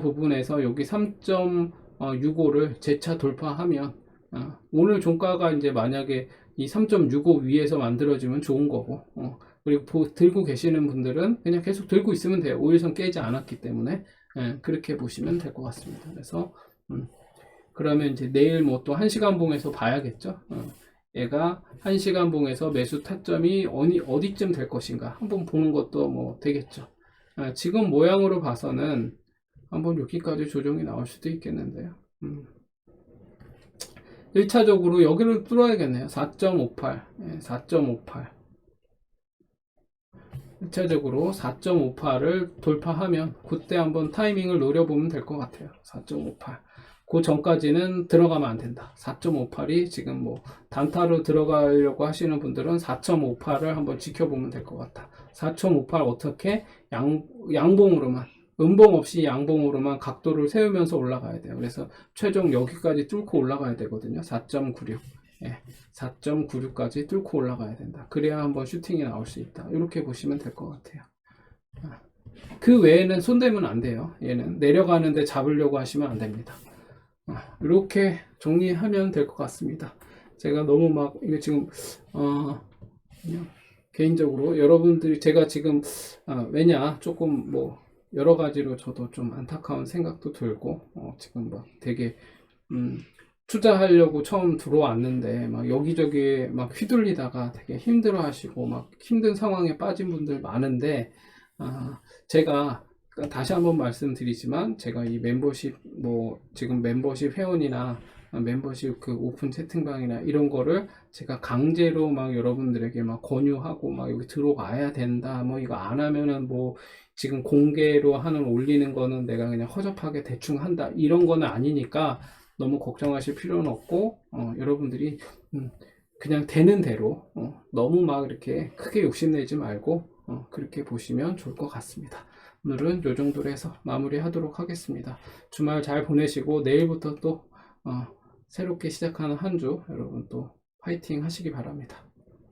S1: 부분에서 여기 3.65를 재차 돌파하면 오늘 종가가 이제 만약에 이 3.65 위에서 만들어지면 좋은 거고 그리고 들고 계시는 분들은 그냥 계속 들고 있으면 돼요. 5일선 깨지 않았기 때문에 그렇게 보시면 될 것 같습니다. 그래서 그러면 이제 내일 뭐 또 1시간 봉에서 봐야겠죠. 얘가 1시간 봉에서 매수 타점이 어디쯤 될 것인가 한번 보는 것도 뭐 되겠죠. 지금 모양으로 봐서는 한번 여기까지 조정이 나올 수도 있겠는데요. 1차적으로 여기를 뚫어야겠네요. 4.58 4.58 1차적으로 4.58을 돌파하면 그때 한번 타이밍을 노려보면 될 것 같아요. 4.58 그 전까지는 들어가면 안 된다. 4.58이 지금 뭐 단타로 들어가려고 하시는 분들은 4.58을 한번 지켜보면 될 것 같다. 4.58 어떻게 양봉으로만 음봉 없이 양봉으로만 각도를 세우면서 올라가야 돼요. 그래서 최종 여기까지 뚫고 올라가야 되거든요. 4.96 4.96까지 뚫고 올라가야 된다. 그래야 한번 슈팅이 나올 수 있다. 이렇게 보시면 될 것 같아요. 그 외에는 손대면 안 돼요. 얘는 내려가는데 잡으려고 하시면 안 됩니다. 이렇게 정리하면 될 것 같습니다. 제가 너무 막 이게 지금 그냥 개인적으로 여러분들이 제가 지금 왜냐 조금 뭐 여러 가지로 저도 좀 안타까운 생각도 들고 지금 막 되게 투자하려고 처음 들어왔는데 막 여기저기 막 휘둘리다가 되게 힘들어 하시고 막 힘든 상황에 빠진 분들 많은데 제가 다시 한번 말씀드리지만 제가 이 멤버십 뭐 지금 멤버십 회원이나 멤버십 그 오픈 채팅방이나 이런 거를 제가 강제로 막 여러분들에게 막 권유하고 막 여기 들어와야 된다 뭐 이거 안 하면은 뭐 지금 공개로 하는 올리는 거는 내가 그냥 허접하게 대충 한다 이런 거는 아니니까 너무 걱정하실 필요는 없고 여러분들이 그냥 되는 대로 너무 막 이렇게 크게 욕심내지 말고 그렇게 보시면 좋을 것 같습니다. 오늘은 이 정도로 해서 마무리 하도록 하겠습니다. 주말 잘 보내시고 내일부터 또 새롭게 시작하는 한 주 여러분 또 파이팅 하시기 바랍니다.